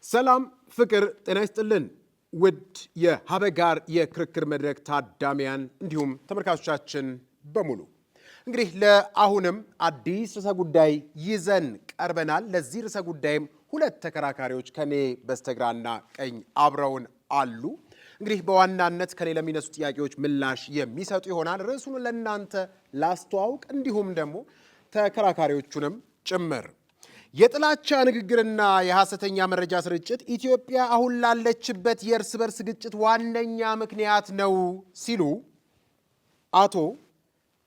ሰላም ፍቅር ጤና ይስጥልን ውድ የሀበጋር የክርክር መድረክ ታዳሚያን እንዲሁም ተመልካቾቻችን በሙሉ እንግዲህ ለአሁንም አዲስ ርዕሰ ጉዳይ ይዘን ቀርበናል። ለዚህ ርዕሰ ጉዳይም ሁለት ተከራካሪዎች ከኔ በስተግራና ቀኝ አብረውን አሉ። እንግዲህ በዋናነት ከኔ ለሚነሱ ጥያቄዎች ምላሽ የሚሰጡ ይሆናል። ርዕሱን ለእናንተ ላስተዋውቅ እንዲሁም ደግሞ ተከራካሪዎቹንም ጭምር። የጥላቻ ንግግርና የሐሰተኛ መረጃ ስርጭት ኢትዮጵያ አሁን ላለችበት የእርስ በርስ ግጭት ዋነኛ ምክንያት ነው ሲሉ አቶ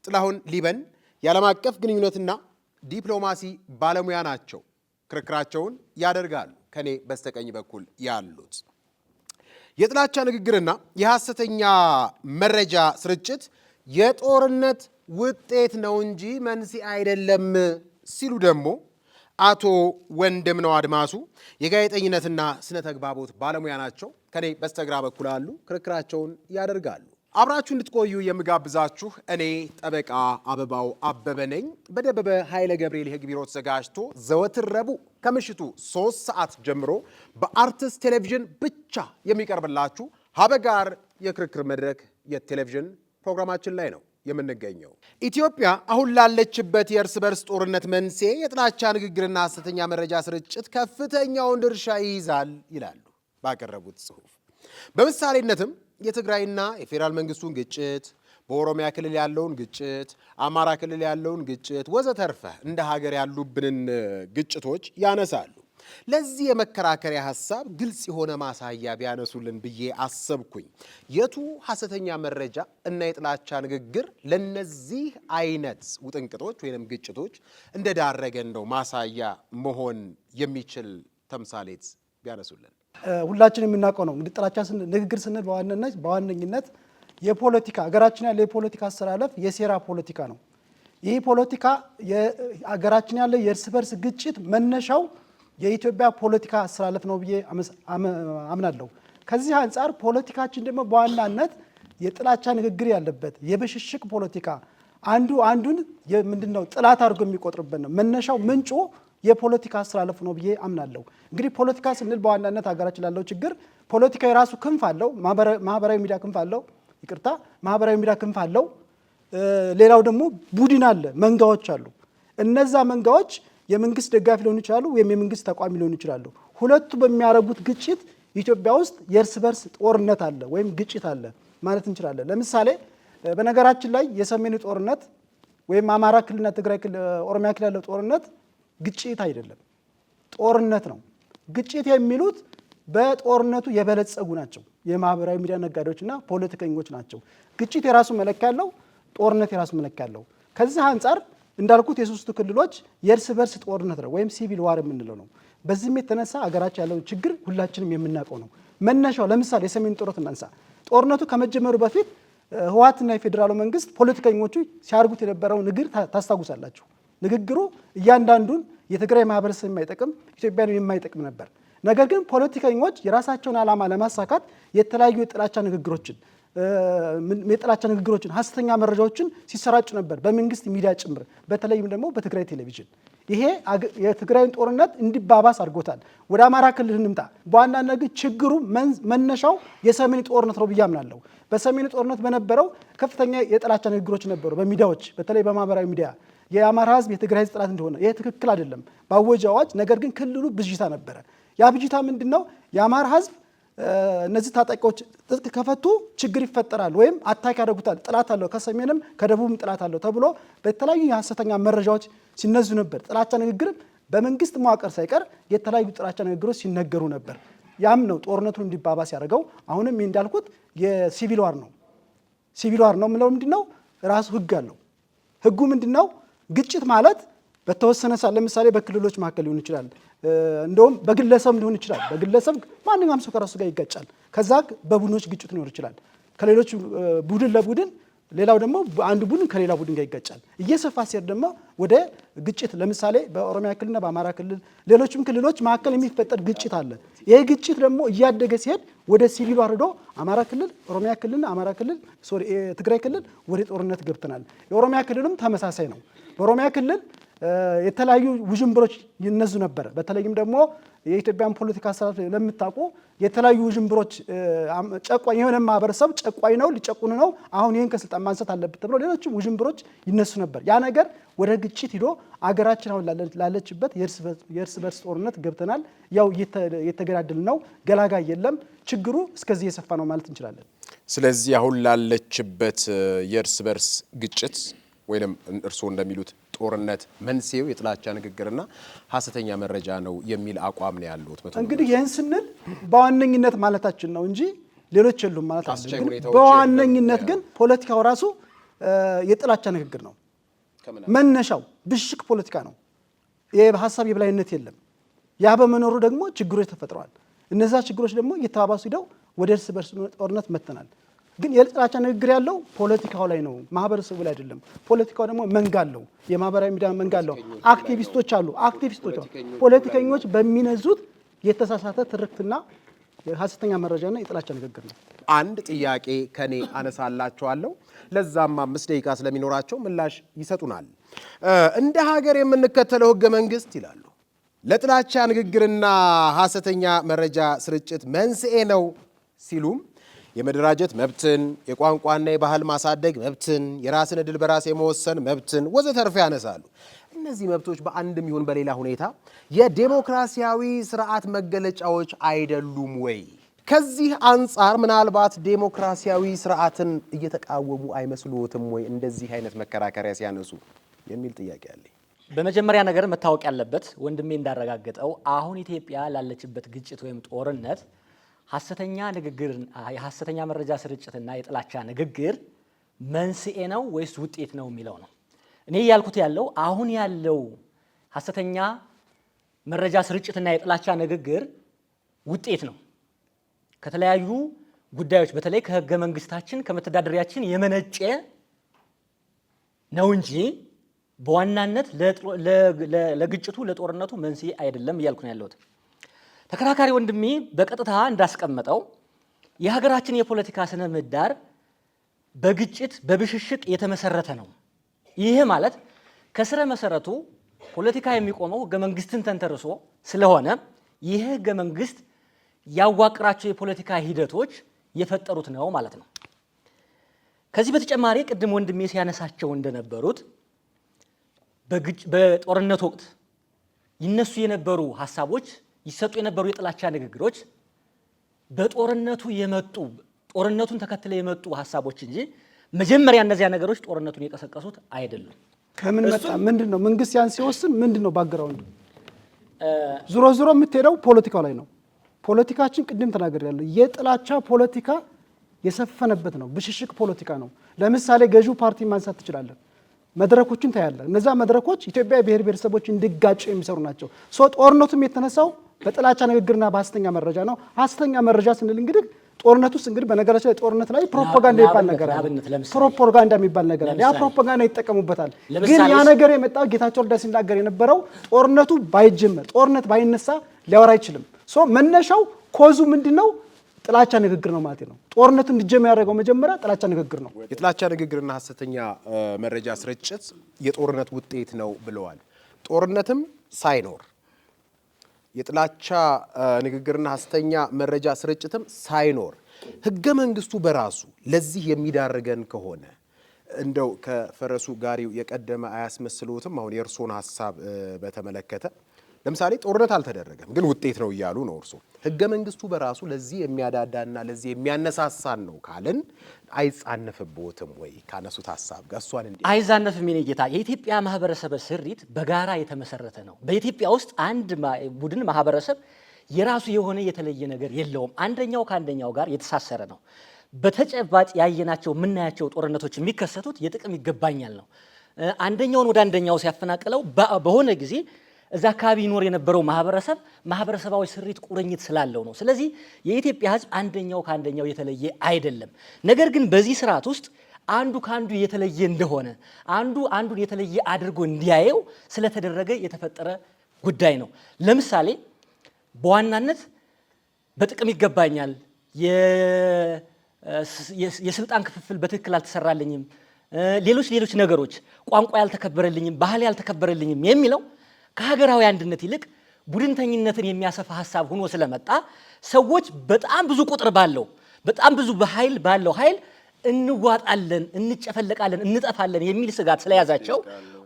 ጥላሁን ሊበን የዓለም አቀፍ ግንኙነትና ዲፕሎማሲ ባለሙያ ናቸው። ክርክራቸውን ያደርጋሉ። ከኔ በስተቀኝ በኩል ያሉት የጥላቻ ንግግርና የሐሰተኛ መረጃ ስርጭት የጦርነት ውጤት ነው እንጂ መንስኤ አይደለም ሲሉ ደግሞ አቶ ወንድምነው አድማሱ የጋዜጠኝነትና ስነ ተግባቦት ባለሙያ ናቸው። ከኔ በስተግራ በኩል አሉ። ክርክራቸውን ያደርጋሉ። አብራችሁ እንድትቆዩ የምጋብዛችሁ እኔ ጠበቃ አበባው አበበ ነኝ። በደበበ ኃይለ ገብርኤል የሕግ ቢሮ ተዘጋጅቶ ዘወትር ረቡዕ ከምሽቱ 3 ሰዓት ጀምሮ በአርትስ ቴሌቪዥን ብቻ የሚቀርብላችሁ ሀበጋር የክርክር መድረክ የቴሌቪዥን ፕሮግራማችን ላይ ነው የምንገኘው። ኢትዮጵያ አሁን ላለችበት የእርስ በርስ ጦርነት መንስኤ የጥላቻ ንግግርና ሐሰተኛ መረጃ ስርጭት ከፍተኛውን ድርሻ ይይዛል ይላሉ ባቀረቡት ጽሑፍ። በምሳሌነትም የትግራይና የፌዴራል መንግስቱን ግጭት፣ በኦሮሚያ ክልል ያለውን ግጭት፣ አማራ ክልል ያለውን ግጭት ወዘተርፈ እንደ ሀገር ያሉብንን ግጭቶች ያነሳሉ። ለዚህ የመከራከሪያ ሐሳብ ግልጽ የሆነ ማሳያ ቢያነሱልን ብዬ አሰብኩኝ። የቱ ሐሰተኛ መረጃ እና የጥላቻ ንግግር ለነዚህ አይነት ውጥንቅጦች ወይንም ግጭቶች እንደዳረገ እንደው ማሳያ መሆን የሚችል ተምሳሌት ቢያነሱልን። ሁላችንም የምናውቀው ነው እንግዲህ ጥላቻ ንግግር ስንል በዋነኝነት የፖለቲካ ሀገራችን ያለ የፖለቲካ አስተላለፍ የሴራ ፖለቲካ ነው። ይህ ፖለቲካ ሀገራችን ያለ የእርስ በርስ ግጭት መነሻው የኢትዮጵያ ፖለቲካ አስተላለፍ ነው ብዬ አምናለሁ። ከዚህ አንጻር ፖለቲካችን ደግሞ በዋናነት የጥላቻ ንግግር ያለበት የብሽሽቅ ፖለቲካ አንዱን ምንድነው ጥላት አድርጎ የሚቆጥርበት ነው። መነሻው ምንጩ የፖለቲካ አስተላለፍ ነው ብዬ አምናለሁ። እንግዲህ ፖለቲካ ስንል በዋናነት ሀገራችን ላለው ችግር ፖለቲካ የራሱ ክንፍ አለው፣ ማህበራዊ ሚዲያ ክንፍ አለው። ማህበራዊ ሚዲያ ክንፍ አለው። ሌላው ደግሞ ቡድን አለ፣ መንጋዎች አሉ። እነዛ መንጋዎች የመንግስት ደጋፊ ሊሆኑ ይችላሉ ወይም የመንግስት ተቋሚ ሊሆኑ ይችላሉ። ሁለቱ በሚያረጉት ግጭት ኢትዮጵያ ውስጥ የእርስ በርስ ጦርነት አለ ወይም ግጭት አለ ማለት እንችላለን። ለምሳሌ በነገራችን ላይ የሰሜኑ ጦርነት ወይም አማራ ክልልና ትግራይ ክልል ኦሮሚያ ክልል ያለው ጦርነት ግጭት አይደለም፣ ጦርነት ነው። ግጭት የሚሉት በጦርነቱ የበለጸጉ ናቸው፣ የማህበራዊ ሚዲያ ነጋዴዎችና ፖለቲከኞች ናቸው። ግጭት የራሱ መለኪያ አለው፣ ጦርነት የራሱ መለኪያ አለው። ከዚህ አንጻር እንዳልኩት የሶስቱ ክልሎች የእርስ በርስ ጦርነት ነው ወይም ሲቪል ዋር የምንለው ነው። በዚህም የተነሳ ሀገራችን ያለውን ችግር ሁላችንም የምናውቀው ነው። መነሻው ለምሳሌ የሰሜን ጦርነት እናንሳ። ጦርነቱ ከመጀመሩ በፊት ህወሓትና የፌዴራሉ መንግስት ፖለቲከኞቹ ሲያርጉት የነበረው ንግግር ታስታውሳላችሁ። ንግግሩ እያንዳንዱን የትግራይ ማህበረሰብ የማይጠቅም ኢትዮጵያን የማይጠቅም ነበር። ነገር ግን ፖለቲከኞች የራሳቸውን ዓላማ ለማሳካት የተለያዩ የጥላቻ ንግግሮችን ሐሰተኛ መረጃዎችን ሲሰራጩ ነበር፣ በመንግስት ሚዲያ ጭምር፣ በተለይም ደግሞ በትግራይ ቴሌቪዥን። ይሄ የትግራይን ጦርነት እንዲባባስ አድርጎታል። ወደ አማራ ክልል እንምጣ። በዋናነት ችግሩ መነሻው የሰሜን ጦርነት ነው ብዬ አምናለሁ። በሰሜን ጦርነት በነበረው ከፍተኛ የጥላቻ ንግግሮች ነበሩ በሚዲያዎች፣ በተለይ በማህበራዊ ሚዲያ የአማራ ህዝብ የትግራይ ህዝብ ጥላት እንደሆነ። ይሄ ትክክል አይደለም ባወጀ አዋጅ። ነገር ግን ክልሉ ብዥታ ነበረ። ያ ብዥታ ምንድነው? የአማራ ህዝብ እነዚህ ታጣቂዎች ጥቅ ከፈቱ ችግር ይፈጠራል ወይም አታክ ያደርጉታል፣ ጥላት አለው፣ ከሰሜንም ከደቡብም ጥላት አለው ተብሎ በተለያዩ የሐሰተኛ መረጃዎች ሲነዙ ነበር። ጥላቻ ንግግር በመንግስት መዋቅር ሳይቀር የተለያዩ ጥላቻ ንግግሮች ሲነገሩ ነበር። ያም ነው ጦርነቱን እንዲባባስ ያደርገው። አሁንም ይህ እንዳልኩት የሲቪል ዋር ነው። ሲቪል ዋር ነው የምለው ምንድነው? ራሱ ህግ አለው። ህጉ ምንድነው? ግጭት ማለት በተወሰነ ሰዓት ለምሳሌ በክልሎች መካከል ሊሆን ይችላል፣ እንደውም በግለሰብ ሊሆን ይችላል። በግለሰብ ማንኛውም ሰው ከራሱ ጋር ይጋጫል። ከዛ በቡድኖች ግጭት ሊኖር ይችላል። ከሌሎች ቡድን ለቡድን፣ ሌላው ደግሞ አንዱ ቡድን ከሌላ ቡድን ጋር ይጋጫል። እየሰፋ ሲሄድ ደግሞ ወደ ግጭት ለምሳሌ በኦሮሚያ ክልልና በአማራ ክልል ሌሎችም ክልሎች መካከል የሚፈጠር ግጭት አለ። ይሄ ግጭት ደግሞ እያደገ ሲሄድ ወደ ሲቪሉ አርዶ አማራ ክልል፣ ኦሮሚያ ክልልና አማራ ክልል ትግራይ ክልል ወደ ጦርነት ገብተናል። የኦሮሚያ ክልልም ተመሳሳይ ነው። በኦሮሚያ ክልል የተለያዩ ውዥንብሮች ይነዙ ነበር። በተለይም ደግሞ የኢትዮጵያን ፖለቲካ አሰራር ለምታውቁ የተለያዩ ውዥንብሮች ጨቋኝ የሆነ ማህበረሰብ ጨቋኝ ነው ሊጨቁን ነው አሁን ይሄን ከስልጣን ማንሳት አለበት ተብሎ ሌሎችም ውዥንብሮች ይነሱ ነበር። ያ ነገር ወደ ግጭት ሂዶ አገራችን አሁን ላለችበት የእርስ በርስ ጦርነት ገብተናል። ያው የተገዳደል ነው፣ ገላጋይ የለም። ችግሩ እስከዚህ የሰፋ ነው ማለት እንችላለን። ስለዚህ አሁን ላለችበት የእርስ በርስ ግጭት ወይም እርስዎ እንደሚሉት ጦርነት መንስኤው የጥላቻ ንግግርና ሐሰተኛ መረጃ ነው የሚል አቋም ነው ያሉት። እንግዲህ ይህን ስንል በዋነኝነት ማለታችን ነው እንጂ ሌሎች የሉም ማለት አይደለም። በዋነኝነት ግን ፖለቲካው ራሱ የጥላቻ ንግግር ነው። መነሻው ብሽቅ ፖለቲካ ነው። የሀሳብ የበላይነት የለም። ያ በመኖሩ ደግሞ ችግሮች ተፈጥረዋል። እነዛ ችግሮች ደግሞ እየተባባሱ ሄደው ወደ እርስ በርስ ጦርነት መጥተናል። ግን የጥላቻ ንግግር ያለው ፖለቲካው ላይ ነው፣ ማህበረሰቡ ላይ አይደለም። ፖለቲካው ደግሞ መንጋ አለው፣ የማህበራዊ ሚዲያ መንጋ አለው፣ አክቲቪስቶች አሉ። ፖለቲከኞች በሚነዙት የተሳሳተ ትርክትና የሐሰተኛ መረጃና የጥላቻ ንግግር ነው። አንድ ጥያቄ ከኔ አነሳላቸዋለሁ፣ ለዛም 5 ደቂቃ ስለሚኖራቸው ምላሽ ይሰጡናል። እንደ ሀገር የምንከተለው ህገ መንግስት ይላሉ ለጥላቻ ንግግርና ሐሰተኛ መረጃ ስርጭት መንስኤ ነው ሲሉም የመደራጀት መብትን፣ የቋንቋና የባህል ማሳደግ መብትን፣ የራስን ዕድል በራስ የመወሰን መብትን ወዘተርፈ ያነሳሉ። እነዚህ መብቶች በአንድም ይሁን በሌላ ሁኔታ የዴሞክራሲያዊ ስርዓት መገለጫዎች አይደሉም ወይ? ከዚህ አንጻር ምናልባት ዴሞክራሲያዊ ስርዓትን እየተቃወሙ አይመስሉትም ወይ እንደዚህ አይነት መከራከሪያ ሲያነሱ የሚል ጥያቄ አለኝ። በመጀመሪያ ነገር መታወቅ ያለበት ወንድሜ እንዳረጋገጠው አሁን ኢትዮጵያ ላለችበት ግጭት ወይም ጦርነት ሐሰተኛ ንግግር፣ የሐሰተኛ መረጃ ስርጭትና የጥላቻ ንግግር መንስኤ ነው ወይስ ውጤት ነው የሚለው ነው። እኔ ያልኩት ያለው አሁን ያለው ሐሰተኛ መረጃ ስርጭትና የጥላቻ ንግግር ውጤት ነው። ከተለያዩ ጉዳዮች በተለይ ከህገ መንግስታችን ከመተዳደሪያችን የመነጨ ነው እንጂ በዋናነት ለግጭቱ ለጦርነቱ መንስኤ አይደለም እያልኩ ነው ያለሁት። ተከራካሪ ወንድሜ በቀጥታ እንዳስቀመጠው የሀገራችን የፖለቲካ ስነ ምህዳር በግጭት በብሽሽቅ የተመሰረተ ነው። ይሄ ማለት ከስረ መሰረቱ ፖለቲካ የሚቆመው ህገ መንግስትን ተንተርሶ ስለሆነ ይሄ ህገ መንግስት ያዋቅራቸው የፖለቲካ ሂደቶች የፈጠሩት ነው ማለት ነው። ከዚህ በተጨማሪ ቅድም ወንድሜ ሲያነሳቸው እንደነበሩት በጦርነት ወቅት ይነሱ የነበሩ ሐሳቦች ይሰጡ የነበሩ የጥላቻ ንግግሮች በጦርነቱ የመጡ ጦርነቱን ተከትለው የመጡ ሐሳቦች እንጂ መጀመሪያ እነዚያ ነገሮች ጦርነቱን የቀሰቀሱት አይደሉም። ከምን መጣ? ምንድነው መንግስት ያን ሲወስን ምንድነው ባክግራውንዱ? ዙሮ የምትሄደው ፖለቲካው ላይ ነው። ፖለቲካችን ቅድም ተናግሬያለሁ፣ የጥላቻ ፖለቲካ የሰፈነበት ነው። ብሽሽቅ ፖለቲካ ነው። ለምሳሌ ገዢው ፓርቲ ማንሳት ትችላለን። መድረኮችን ታያለ። እነዛ መድረኮች ኢትዮጵያ ብሔር ብሔረሰቦች እንዲጋጩ የሚሰሩ ናቸው። ጦርነቱም የተነሳው በጥላቻ ንግግርና በሐሰተኛ መረጃ ነው። ሐሰተኛ መረጃ ስንል እንግዲህ ጦርነት ውስጥ እንግዲህ በነገራችን ላይ ጦርነት ላይ ፕሮፓጋንዳ የሚባል ነገር አለ። ፕሮፓጋንዳ የሚባል ነገር አለ። ያ ፕሮፓጋንዳ ይጠቀሙበታል። ግን ያ ነገር የመጣው ጌታቸው ረዳ ሲናገር የነበረው ጦርነቱ ባይጀመር ጦርነት ባይነሳ ሊያወራ አይችልም። መነሻው ኮዙ ምንድነው? ጥላቻ ንግግር ነው ማለት ነው። ጦርነቱ እንዲጀመር ያደረገው መጀመሪያ ጥላቻ ንግግር ነው። የጥላቻ ንግግርና ሐሰተኛ መረጃ ስርጭት የጦርነት ውጤት ነው ብለዋል። ጦርነትም ሳይኖር የጥላቻ ንግግርና ሐሰተኛ መረጃ ስርጭትም ሳይኖር ህገ መንግስቱ በራሱ ለዚህ የሚዳርገን ከሆነ እንደው ከፈረሱ ጋሪው የቀደመ አያስመስሉትም? አሁን የእርሶን ሐሳብ በተመለከተ ለምሳሌ ጦርነት አልተደረገም ግን ውጤት ነው እያሉ ነው እርሶ። ህገ መንግስቱ በራሱ ለዚህ የሚያዳዳና ለዚህ የሚያነሳሳን ነው ካልን አይጻነፍቦትም ወይ? ካነሱት ሐሳብ ጋር እሷን እንዴ አይዛነፍም? የኔ ጌታ የኢትዮጵያ ማህበረሰብ ስሪት በጋራ የተመሰረተ ነው። በኢትዮጵያ ውስጥ አንድ ቡድን ማህበረሰብ የራሱ የሆነ የተለየ ነገር የለውም። አንደኛው ከአንደኛው ጋር የተሳሰረ ነው። በተጨባጭ ያየናቸው የምናያቸው ጦርነቶች የሚከሰቱት የጥቅም ይገባኛል ነው። አንደኛውን ወደ አንደኛው ሲያፈናቅለው በሆነ ጊዜ እዛ አካባቢ ይኖር የነበረው ማህበረሰባዊ ስሪት ቁርኝት ስላለው ነው። ስለዚህ የኢትዮጵያ ህዝብ አንደኛው ከአንደኛው የተለየ አይደለም። ነገር ግን በዚህ ስርዓት ውስጥ አንዱ ከአንዱ የተለየ እንደሆነ አንዱ አንዱን የተለየ አድርጎ እንዲያየው ስለተደረገ የተፈጠረ ጉዳይ ነው። ለምሳሌ በዋናነት በጥቅም ይገባኛል፣ የስልጣን ክፍፍል በትክክል አልተሰራልኝም፣ ሌሎች ነገሮች፣ ቋንቋ ያልተከበረልኝም፣ ባህል ያልተከበረልኝም የሚለው ከሀገራዊ አንድነት ይልቅ ቡድንተኝነትን የሚያሰፋ ሐሳብ ሆኖ ስለመጣ ሰዎች በጣም ብዙ ቁጥር ባለው በጣም ብዙ በኃይል ባለው ኃይል እንዋጣለን፣ እንጨፈለቃለን፣ እንጠፋለን የሚል ስጋት ስለያዛቸው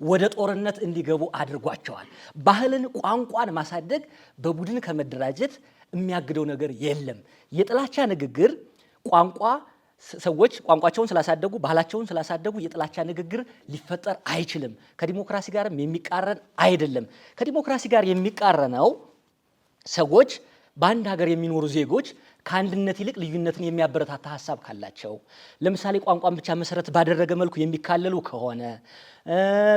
ወደ ጦርነት እንዲገቡ አድርጓቸዋል። ባህልን፣ ቋንቋን ማሳደግ በቡድን ከመደራጀት የሚያግደው ነገር የለም። የጥላቻ ንግግር ሰዎች ቋንቋቸውን ስላሳደጉ ባህላቸውን ስላሳደጉ የጥላቻ ንግግር ሊፈጠር አይችልም። ከዲሞክራሲ ጋርም የሚቃረን አይደለም። ከዲሞክራሲ ጋር የሚቃረነው ሰዎች በአንድ ሀገር የሚኖሩ ዜጎች ከአንድነት ይልቅ ልዩነትን የሚያበረታታ ሀሳብ ካላቸው፣ ለምሳሌ ቋንቋን ብቻ መሰረት ባደረገ መልኩ የሚካለሉ ከሆነ፣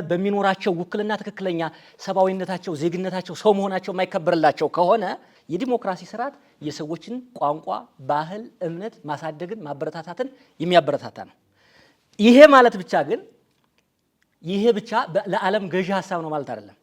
በሚኖራቸው ውክልና ትክክለኛ ሰብአዊነታቸው፣ ዜግነታቸው፣ ሰው መሆናቸው የማይከበርላቸው ከሆነ የዲሞክራሲ ስርዓት የሰዎችን ቋንቋ፣ ባህል፣ እምነት ማሳደግን ማበረታታትን የሚያበረታታ ነው። ይሄ ብቻ ለዓለም ገዢ ሀሳብ ነው ማለት አይደለም።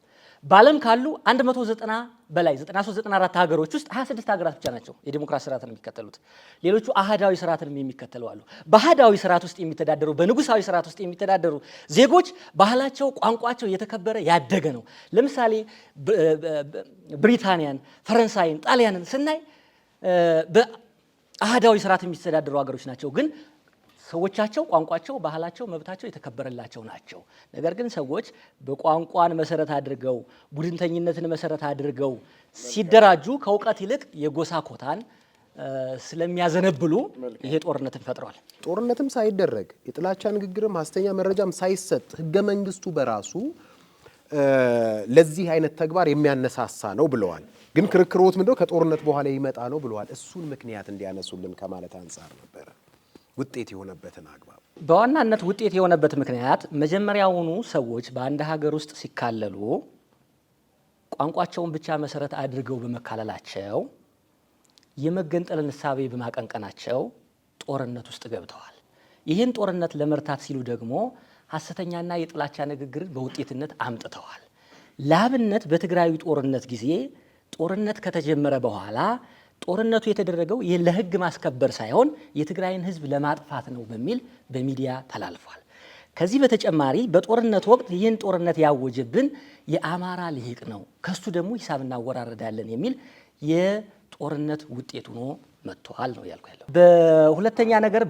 በዓለም ካሉ 190 በላይ 93-94 ሀገሮች ውስጥ 26 ሀገራት ብቻ ናቸው የዲሞክራሲ ስርዓትን የሚከተሉት። ሌሎቹ አህዳዊ ስርዓትን የሚከተሉ አሉ። በአህዳዊ ስርዓት ውስጥ የሚተዳደሩ በንጉሳዊ ስርዓት ውስጥ የሚተዳደሩ ዜጎች ባህላቸው፣ ቋንቋቸው የተከበረ ያደገ ነው። ለምሳሌ ብሪታንያን፣ ፈረንሳይን፣ ጣሊያንን ስናይ በአህዳዊ ስርዓት የሚተዳደሩ ሀገሮች ናቸው። ግን ሰዎቻቸው ቋንቋቸው፣ ባህላቸው፣ መብታቸው የተከበረላቸው ናቸው። ነገር ግን ሰዎች በቋንቋን መሰረት አድርገው ቡድንተኝነትን መሰረት አድርገው ሲደራጁ ከእውቀት ይልቅ የጎሳ ኮታን ስለሚያዘነብሉ ይሄ ጦርነትን ፈጥሯል። ጦርነትም ሳይደረግ የጥላቻ ንግግርም ሐሰተኛ መረጃም ሳይሰጥ ህገ መንግስቱ በራሱ ለዚህ አይነት ተግባር የሚያነሳሳ ነው ብለዋል። ግን ክርክሮት ምንድነው ከጦርነት በኋላ ይመጣ ነው ብለዋል። እሱን ምክንያት እንዲያነሱልን ከማለት አንፃር ነበረ። ውጤት የሆነበትን አግባብ በዋናነት ውጤት የሆነበት ምክንያት መጀመሪያውኑ ሰዎች በአንድ ሀገር ውስጥ ሲካለሉ ቋንቋቸውን ብቻ መሰረት አድርገው በመካለላቸው የመገንጠልን እሳቤ በማቀንቀናቸው ጦርነት ውስጥ ገብተዋል። ይህን ጦርነት ለመርታት ሲሉ ደግሞ ሐሰተኛና የጥላቻ ንግግርን በውጤትነት አምጥተዋል። ለአብነት በትግራዩ ጦርነት ጊዜ ጦርነት ከተጀመረ በኋላ ጦርነቱ የተደረገው ለህግ ማስከበር ሳይሆን የትግራይን ህዝብ ለማጥፋት ነው በሚል በሚዲያ ተላልፏል። ከዚህ በተጨማሪ በጦርነት ወቅት ይህን ጦርነት ያወጀብን የአማራ ልሂቅ ነው፣ ከሱ ደግሞ ሂሳብ እናወራረዳለን የሚል የጦርነት ውጤት ሆኖ መጥቷል ነው ያልኩ ያለው። በሁለተኛ ነገር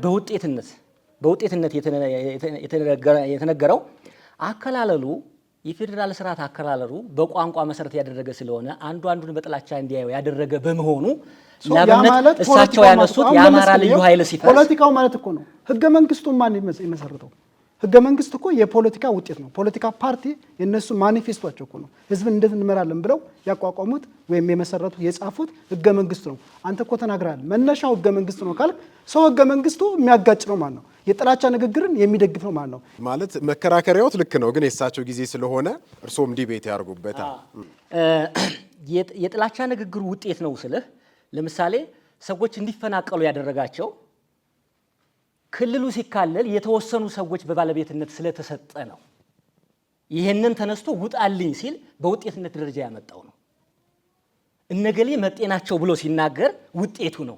በውጤትነት የተነገረው አከላለሉ የፌዴራል ስርዓት አከላለሉ በቋንቋ መሰረት ያደረገ ስለሆነ አንዱ አንዱን በጥላቻ እንዲያዩ ያደረገ በመሆኑ ለአብነት እሳቸው ያነሱት የአማራ ልዩ ኃይል ሲፈርስ ፖለቲካው ማለት እኮ ነው። ህገ መንግስቱን ማን የመሰረተው? ህገ መንግስት እኮ የፖለቲካ ውጤት ነው። ፖለቲካ ፓርቲ የነሱ ማኒፌስቶቸው እኮ ነው። ህዝብን እንዴት እንመራለን ብለው ያቋቋሙት ወይም የመሰረቱት የጻፉት ህገ መንግስት ነው። አንተ እኮ ተናግረሃል። መነሻው ህገ መንግስት ነው ካልክ ሰው ህገ መንግስቱ የሚያጋጭ ነው ማለት ነው። የጥላቻ ንግግርን የሚደግፍ ነው ማለት ነው። ማለት መከራከሪያዎት ልክ ነው፣ ግን የእሳቸው ጊዜ ስለሆነ እርሶም ዲቤት ያርጉበታል። የጥላቻ ንግግሩ ውጤት ነው ስልህ ለምሳሌ ሰዎች እንዲፈናቀሉ ያደረጋቸው ክልሉ ሲካለል የተወሰኑ ሰዎች በባለቤትነት ስለተሰጠ ነው። ይሄንን ተነስቶ ውጣልኝ ሲል በውጤትነት ደረጃ ያመጣው ነው። እነገሌ መጤናቸው ብሎ ሲናገር ውጤቱ ነው።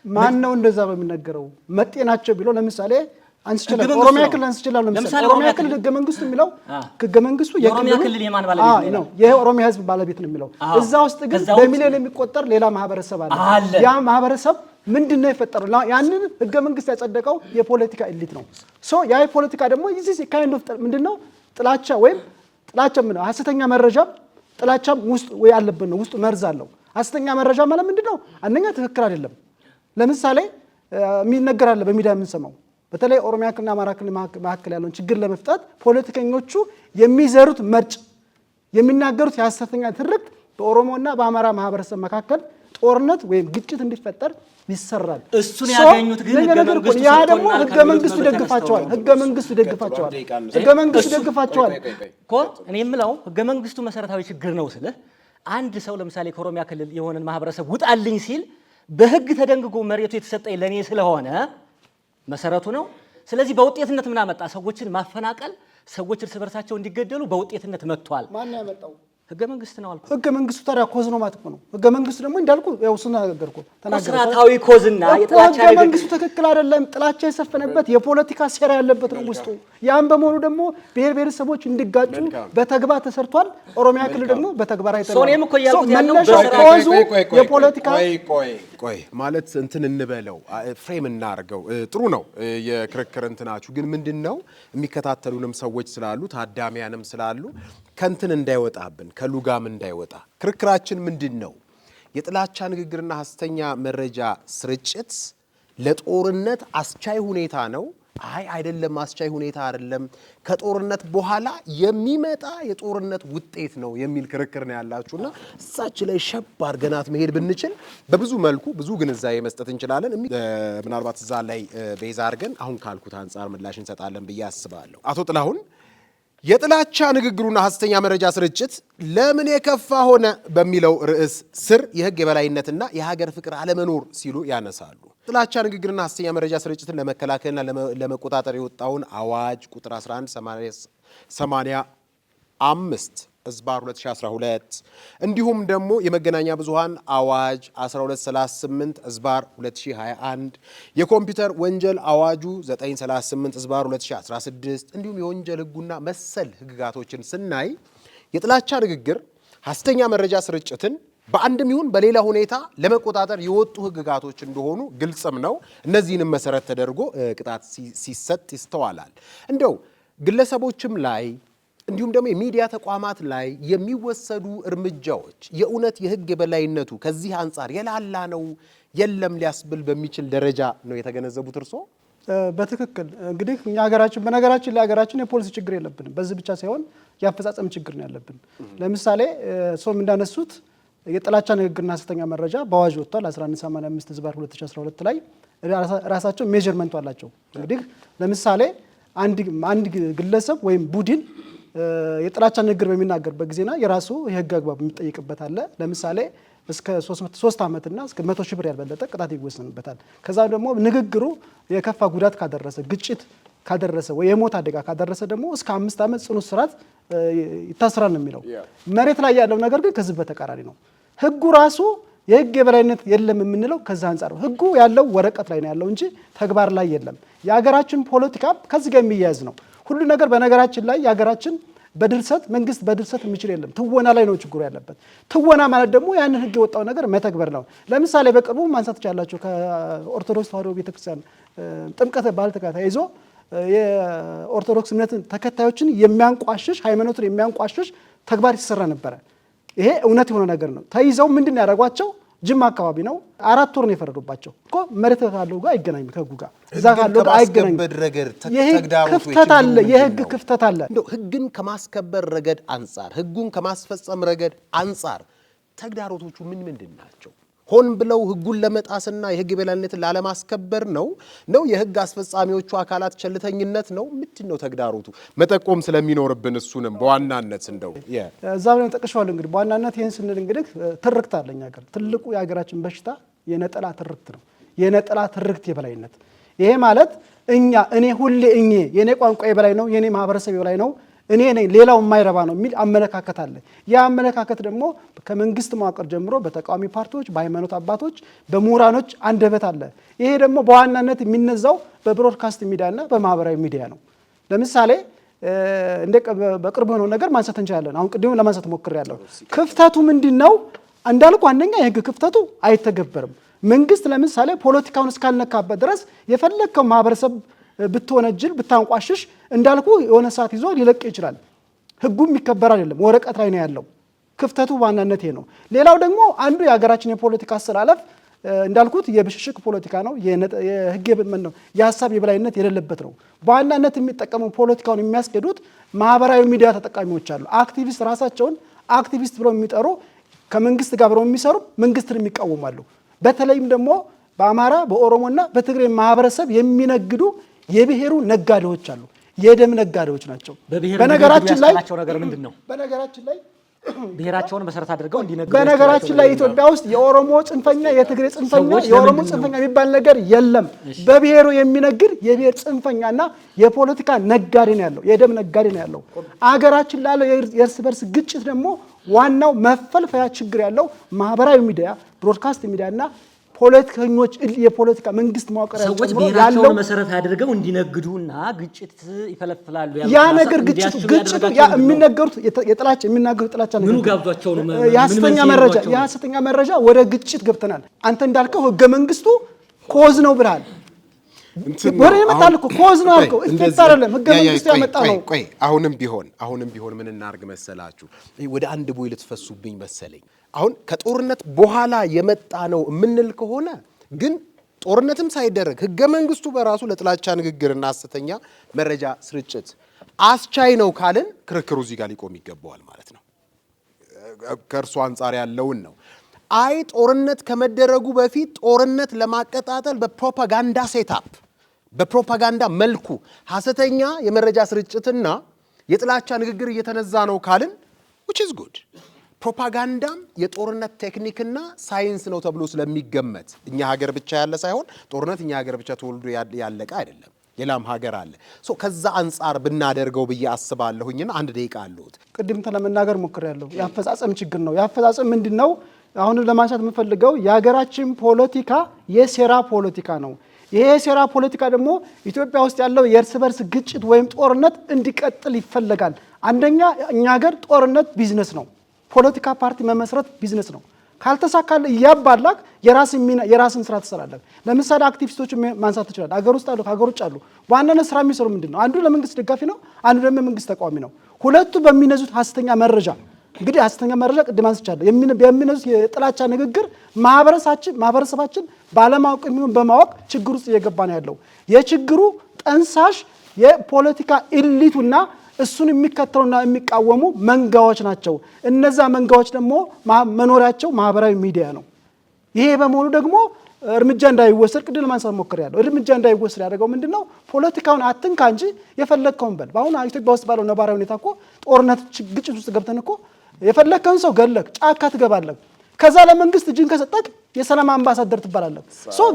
ማን ነው እንደዛ በሚነገረው መጤናቸው ብሎ? ለምሳሌ አንስችላል ኦሮሚያ ክልል አንስችላል። ለምሳሌ ኦሮሚያ ክልል ህገ መንግስቱ የሚለው ህገ መንግስቱ የኦሮሚያ ክልል የማን ባለቤት ነው? የኦሮሚያ ህዝብ ባለቤት ነው የሚለው። እዛ ውስጥ ግን በሚሊዮን የሚቆጠር ሌላ ማህበረሰብ አለ። ያ ማህበረሰብ ምንድነው የፈጠረው? ያንን ህገ መንግስት ያጸደቀው የፖለቲካ ኤሊት ነው። ያ የፖለቲካ ደግሞ እዚህ ካይንድ ኦፍ ምንድነው ጥላቻ ወይም ጥላቻ ምንድነው? ሐሰተኛ መረጃ ጥላቻም ውስጥ ወይ አለበት ነው። ውስጥ መርዝ አለው። ሐሰተኛ መረጃ ማለት ምንድነው? አንደኛ ትክክል አይደለም። ለምሳሌ የሚነገር አለ በሚዲያ የምንሰማው በተለይ ኦሮሚያ ክልልና አማራ ክልል መካከል ያለውን ችግር ለመፍታት ፖለቲከኞቹ የሚዘሩት መርጭ የሚናገሩት የሐሰተኛ ትርክት በኦሮሞና በአማራ ማህበረሰብ መካከል ጦርነት ወይም ግጭት እንዲፈጠር ይሰራል። እሱን ያገኙት ግን ያ ደግሞ ህገ መንግስቱ ይደግፋቸዋል። ህገ መንግስቱ ይደግፋቸዋል እኮ እኔ የምለው ህገ መንግስቱ መሰረታዊ ችግር ነው ስልህ አንድ ሰው ለምሳሌ ከኦሮሚያ ክልል የሆነን ማህበረሰብ ውጣልኝ ሲል በህግ ተደንግጎ መሬቱ የተሰጠኝ ለኔ ስለሆነ መሰረቱ ነው። ስለዚህ በውጤትነት ምን አመጣ? ሰዎችን ማፈናቀል፣ ሰዎች እርስ በርሳቸው እንዲገደሉ በውጤትነት መጥቷል። ማን ያመጣው? ህገ መንግስት ነው አልኩ። ህገ መንግስቱ ታዲያ ኮዝ ነው ማለት ነው። ህገ መንግስቱ ደግሞ እንዳልኩ ያው ስናገርኩ ስርዓታዊ ኮዝና የጥላቻ ህገ መንግስቱ ትክክል አይደለም። ጥላቻ የሰፈነበት የፖለቲካ ሴራ ያለበት ነው ውስጡ። ያን በመሆኑ ደግሞ ብሔር ብሔረሰቦች እንዲጋጩ በተግባር ተሰርቷል። ኦሮሚያ ክልል ደግሞ በተግባር አይተናል። ሶኔም እኮ ያልኩት ያለው ኮዙ የፖለቲካ ቆይ ማለት እንትን እንበለው ፍሬም እናርገው። ጥሩ ነው የክርክር እንትናችሁ ግን ምንድነው የሚከታተሉንም ሰዎች ስላሉ ታዳሚያንም ስላሉ ከንትን እንዳይወጣብን ከሉጋም እንዳይወጣ ክርክራችን ምንድነው? የጥላቻ ንግግርና ሐሰተኛ መረጃ ስርጭት ለጦርነት አስቻይ ሁኔታ ነው? አይ አይደለም፣ አስቻይ ሁኔታ አይደለም፣ ከጦርነት በኋላ የሚመጣ የጦርነት ውጤት ነው የሚል ክርክር ነው ያላችሁና እሳች ላይ ሸብ አድርገናት መሄድ ብንችል በብዙ መልኩ ብዙ ግንዛቤ መስጠት እንችላለን። ምናልባት እዛ ላይ ቤዛ አድርገን አሁን ካልኩት አንጻር ምላሽ እንሰጣለን ብዬ አስባለሁ። አቶ ጥላሁን የጥላቻ ንግግሩና ሐሰተኛ መረጃ ስርጭት ለምን የከፋ ሆነ በሚለው ርዕስ ስር የህግ የበላይነትና የሀገር ፍቅር አለመኖር ሲሉ ያነሳሉ። ጥላቻ ንግግርና ሐሰተኛ መረጃ ስርጭትን ለመከላከልና ለመቆጣጠር የወጣውን አዋጅ ቁጥር 1185 ዝባር 2012 እንዲሁም ደግሞ የመገናኛ ብዙሃን አዋጅ 1238 ዝባር 2021 የኮምፒውተር ወንጀል አዋጁ 938 ዝባር 2016 እንዲሁም የወንጀል ህጉና መሰል ህግጋቶችን ስናይ የጥላቻ ንግግር ሐሰተኛ መረጃ ስርጭትን በአንድም ይሁን በሌላ ሁኔታ ለመቆጣጠር የወጡ ህግጋቶች እንደሆኑ ግልጽም ነው። እነዚህንም መሰረት ተደርጎ ቅጣት ሲሰጥ ይስተዋላል። እንደው ግለሰቦችም ላይ እንዲሁም ደግሞ የሚዲያ ተቋማት ላይ የሚወሰዱ እርምጃዎች የእውነት የህግ የበላይነቱ ከዚህ አንጻር የላላ ነው የለም ሊያስብል በሚችል ደረጃ ነው የተገነዘቡት እርሶ? በትክክል እንግዲህ እኛ ሀገራችን በነገራችን ላይ ሀገራችን የፖሊሲ ችግር የለብንም። በዚህ ብቻ ሳይሆን የአፈጻጸም ችግር ነው ያለብን። ለምሳሌ ሰው እንዳነሱት የጥላቻ ንግግርና ሐሰተኛ መረጃ በአዋጅ ወጥቷል 1185 ዝባር 2012 ላይ ራሳቸው ሜዠርመንቱ አላቸው። እንግዲህ ለምሳሌ አንድ ግለሰብ ወይም ቡድን የጥላቻ ንግግር በሚናገርበት ጊዜና የራሱ የህግ አግባብ የሚጠይቅበት አለ። ለምሳሌ እስከ 3 ዓመትና እስከ 100 ሺህ ብር ያልበለጠ ቅጣት ይወሰንበታል። ከዛ ደግሞ ንግግሩ የከፋ ጉዳት ካደረሰ፣ ግጭት ካደረሰ ወይ የሞት አደጋ ካደረሰ ደግሞ እስከ 5 ዓመት ጽኑ እስራት ይታሰራል ነው የሚለው። መሬት ላይ ያለው ነገር ግን ከዚህ በተቃራኒ ነው። ህጉ ራሱ የህግ የበላይነት የለም የምንለው ከዛ አንጻር ነው። ህጉ ያለው ወረቀት ላይ ነው ያለው እንጂ ተግባር ላይ የለም። የሀገራችን ፖለቲካ ከዚህ ጋር የሚያያዝ ነው። ሁሉ ነገር በነገራችን ላይ የሀገራችን በድርሰት መንግስት በድርሰት የሚችል የለም። ትወና ላይ ነው ችግሩ ያለበት። ትወና ማለት ደግሞ ያንን ህግ የወጣው ነገር መተግበር ነው። ለምሳሌ በቅርቡ ማንሳት ይቻላችሁ ከኦርቶዶክስ ተዋሕዶ ቤተክርስቲያን ጥምቀት በዓል ተያይዞ የኦርቶዶክስ እምነትን ተከታዮችን የሚያንቋሽሽ ሃይማኖትን የሚያንቋሽሽ ተግባር ይሰራ ነበረ። ይሄ እውነት የሆነ ነገር ነው። ተይዘው ምንድን ያደረጓቸው ጅማ አካባቢ ነው 4 ወር ነው የፈረዱባቸው እኮ መሬት ካለው ጋር አይገናኝም፣ ከህጉ ጋር እዛ ካለው ጋር አይገናኝም። ክፍተት አለ፣ የህግ ክፍተት አለ። እንደው ህግን ከማስከበር ረገድ አንጻር ህጉን ከማስፈጸም ረገድ አንጻር ተግዳሮቶቹ ምንድን ናቸው? ሆን ብለው ህጉን ለመጣስና የህግ የበላይነትን ላለማስከበር ነው የህግ አስፈጻሚዎቹ አካላት ቸልተኝነት ነው? ምንድን ነው ተግዳሮቱ? መጠቆም ስለሚኖርብን እሱንም በዋናነት እንደው እዛው ላይ ተጠቅሻለሁ። እንግዲህ በዋናነት ይህን ስንል እንግዲህ ትርክት አለኝ ሀገር ትልቁ የሀገራችን በሽታ የነጠላ ትርክት ነው። የነጠላ ትርክት የበላይነት ይሄ ማለት እኔ ሁሌ የኔ ቋንቋ የበላይ ነው፣ የኔ ማህበረሰብ የበላይ ነው፣ እኔ ነኝ ሌላው የማይረባ ነው የሚል አመለካከት አለ። ያ አመለካከት ደግሞ ከመንግስት መዋቅር ጀምሮ በተቃዋሚ ፓርቲዎች፣ በሃይማኖት አባቶች፣ በምሁራኖች አንደበት አለ። ይሄ ደግሞ በዋናነት የሚነዛው በብሮድካስት ሚዲያና በማህበራዊ ሚዲያ ነው። ለምሳሌ በቅርብ የሆነው ነገር ማንሳት እንችላለን። አሁን ቅድም ለማንሳት ሞክሬያለሁ። ክፍተቱ ምንድነው? እንዳልኩ አንደኛ የህግ ክፍተቱ አይተገበርም። መንግስት ለምሳሌ ፖለቲካውን እስካልነካበት ድረስ የፈለከው ማህበረሰብ ብትወነጅል ብታንቋሽሽ እንዳልኩ የሆነ ሰዓት ይዞ ሊለቅ ይችላል። ህጉም ይከበር አይደለም፣ ወረቀት ላይ ነው ያለው። ክፍተቱ ዋናነት ይሄ ነው። ሌላው ደግሞ አንዱ የሀገራችን የፖለቲካ አስተላለፍ እንዳልኩት የብሽሽቅ ፖለቲካ ነው። የህግ ነው የሀሳብ የበላይነት የሌለበት ነው። በዋናነት የሚጠቀሙ ፖለቲካውን የሚያስኬዱት ማህበራዊ ሚዲያ ተጠቃሚዎች አሉ። አክቲቪስት ራሳቸውን አክቲቪስት ብለው የሚጠሩ ከመንግስት ጋር ብለው የሚሰሩ መንግስትን የሚቃወማሉ። በተለይም ደግሞ በአማራ በኦሮሞና በትግሬ ማህበረሰብ የሚነግዱ የብሔሩ ነጋዴዎች አሉ። የደም ነጋዴዎች ናቸው። በነገራችን ላይ ነገር ምንድነው? በነገራችን ላይ ብሔራቸውን መሰረት አድርገው እንዲነግዱ። በነገራችን ላይ ኢትዮጵያ ውስጥ የኦሮሞ ጽንፈኛ፣ የትግሬ ጽንፈኛ፣ የኦሮሞ ጽንፈኛ የሚባል ነገር የለም። በብሔሩ የሚነግድ የብሔር ጽንፈኛና የፖለቲካ ነጋዴ ነው ያለው፣ የደም ነጋዴ ነው ያለው። አገራችን ላለው የእርስ በርስ ግጭት ደግሞ ዋናው መፈልፈያ ችግር ያለው ማህበራዊ ሚዲያ፣ ብሮድካስት ሚዲያና ፖለቲከኞች የፖለቲካ መንግስት መዋቅር ሰዎች ብሔራቸውን መሰረት አድርገው እንዲነግዱና ግጭት ይፈለፍላሉ። ያ ነገር ግጭቱ የሚነገሩት የጥላቻ የሚናገሩት ጥላቻ ምኑ ጋብዟቸው ነው? የሐሰተኛ መረጃ ወደ ግጭት ገብተናል። አንተ እንዳልከው ህገ መንግስቱ ኮዝ ነው ብለሃል። ወሬ ይመጣል እኮ ኮዝ ነው አልከው። ኢፌክት አይደለም ህገ መንግስቱ ያመጣ ነው። ቆይ አሁንም ቢሆን ምን እናርግ መሰላችሁ? ወደ አንድ ቦይ ልትፈሱብኝ መሰለኝ። አሁን ከጦርነት በኋላ የመጣ ነው የምንል ከሆነ ግን ጦርነትም ሳይደረግ ህገ መንግስቱ በራሱ ለጥላቻ ንግግርና ሐሰተኛ መረጃ ስርጭት አስቻይ ነው ካልን ክርክሩ እዚህ ጋር ሊቆም ይገባዋል ማለት ነው። ከእርሱ አንጻር ያለውን ነው። አይ ጦርነት ከመደረጉ በፊት ጦርነት ለማቀጣጠል በፕሮፓጋንዳ ሴታፕ በፕሮፓጋንዳ መልኩ ሐሰተኛ የመረጃ ስርጭትና የጥላቻ ንግግር እየተነዛ ነው ካልን which is good። ፕሮፓጋንዳም የጦርነት ቴክኒክና ሳይንስ ነው ተብሎ ስለሚገመት እኛ ሀገር ብቻ ያለ ሳይሆን ጦርነት እኛ ሀገር ብቻ ተወልዶ ያለቀ አይደለም፣ ሌላም ሀገር አለ። ከዛ አንጻር ብናደርገው ብዬ አስባለሁኝና አንድ ደቂቃ አለሁት። ቅድም ለመናገር ሞክሬያለሁ። የአፈጻጸም ችግር ነው። የአፈጻጸም ምንድነው? አሁን ለማንሳት የምፈልገው የሀገራችን ፖለቲካ የሴራ ፖለቲካ ነው። ይሄ የሴራ ፖለቲካ ደግሞ ኢትዮጵያ ውስጥ ያለው የእርስ በርስ ግጭት ወይም ጦርነት እንዲቀጥል ይፈለጋል። አንደኛ እኛ ሀገር ጦርነት ቢዝነስ ነው። ፖለቲካ ፓርቲ መመስረት ቢዝነስ ነው። ካልተሳካለ እያባላክ የራስን ስራ ትሰራለህ። ለምሳሌ አክቲቪስቶች ማንሳት ትችላለህ። ሀገር ውስጥ አሉ፣ ሀገር ውጭ አሉ። በዋናነት ስራ የሚሰሩ ምንድነው? አንዱ ለመንግስት ደጋፊ ነው፣ አንዱ ደግሞ የመንግስት ተቃዋሚ ነው። ሁለቱ በሚነዙት ሐሰተኛ መረጃ እንግዲህ ሐሰተኛ መረጃ ቅድም አንስቻለሁ። የሚነዙት የጥላቻ ንግግር ማህበረሰባችን ባለማወቅ የሚሆን በማወቅ ችግር ውስጥ እየገባ ነው ያለው። የችግሩ ጠንሳሽ የፖለቲካ ኢሊቱና እሱን የሚከተሉና የሚቃወሙ መንጋዎች ናቸው። እነዛ መንጋዎች ደግሞ መኖሪያቸው ማህበራዊ ሚዲያ ነው። ይሄ በመሆኑ ደግሞ እርምጃ እንዳይወሰድ ቅድም ለማንሳት ሞክሬያለሁ። እርምጃ እንዳይወሰድ ያደረገው ምንድነው? ፖለቲካውን አትንካ እንጂ የፈለግከውን በል። በአሁን ኢትዮጵያ ውስጥ ባለው ነባራዊ ሁኔታ እኮ ጦርነት ግጭት ውስጥ ገብተን እኮ የፈለግከውን ሰው ገለክ ጫካ ትገባለህ። ከዛ ለመንግስት እጅን ከሰጠክ የሰላም አምባሳደር ትባላለህ።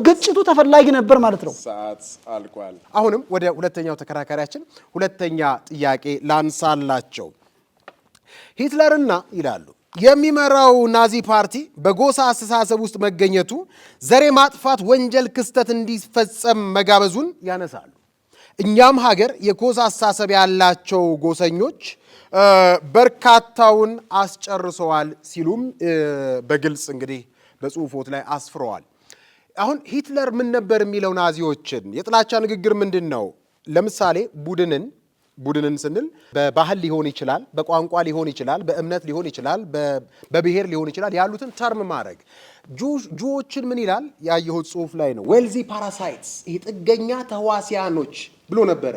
ግጭቱ ተፈላጊ ነበር ማለት ነው። ሰዓት አልቋል። አሁንም ወደ ሁለተኛው ተከራካሪያችን ሁለተኛ ጥያቄ ላንሳላቸው። ሂትለርና ይላሉ የሚመራው ናዚ ፓርቲ በጎሳ አስተሳሰብ ውስጥ መገኘቱ ዘር ማጥፋት ወንጀል ክስተት እንዲፈጸም መጋበዙን ያነሳሉ። እኛም ሀገር የጎሳ አስተሳሰብ ያላቸው ጎሰኞች በርካታውን አስጨርሰዋል ሲሉም በግልጽ እንግዲህ በጽሁፎት ላይ አስፍረዋል። አሁን ሂትለር ምን ነበር የሚለው ናዚዎችን የጥላቻ ንግግር ምንድን ነው? ለምሳሌ ቡድንን ስንል በባህል ሊሆን ይችላል፣ በቋንቋ ሊሆን ይችላል፣ በእምነት ሊሆን ይችላል፣ በብሔር ሊሆን ይችላል። ያሉትን ተርም ማድረግ ጁዎችን ምን ይላል? ያየሁት ጽሁፍ ላይ ነው። ዌልዚ ፓራሳይትስ፣ ይህ ጥገኛ ተህዋሲያኖች ብሎ ነበረ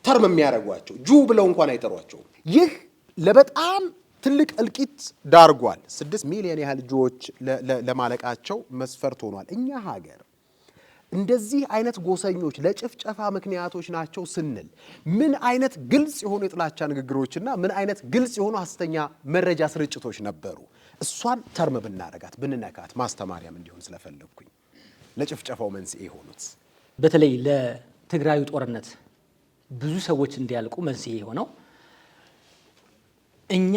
ተርም የሚያደርጓቸው። ጁ ብለው እንኳን አይጠሯቸውም። ይህ ለበጣም ትልቅ እልቂት ዳርጓል። 6 ሚሊዮን ያህል ጁዎች ለማለቃቸው መስፈርት ሆኗል። እኛ ሀገር እንደዚህ አይነት ጎሰኞች ለጭፍጨፋ ምክንያቶች ናቸው ስንል ምን አይነት ግልጽ የሆኑ የጥላቻ ንግግሮችና ምን አይነት ግልጽ የሆኑ ሐሰተኛ መረጃ ስርጭቶች ነበሩ? እሷን ተርም ብናረጋት ብንነካት ማስተማሪያም እንዲሆን ስለፈለግኩኝ ለጭፍጨፋው መንስኤ የሆኑት በተለይ ለትግራዩ ጦርነት ብዙ ሰዎች እንዲያልቁ መንስኤ የሆነው እኛ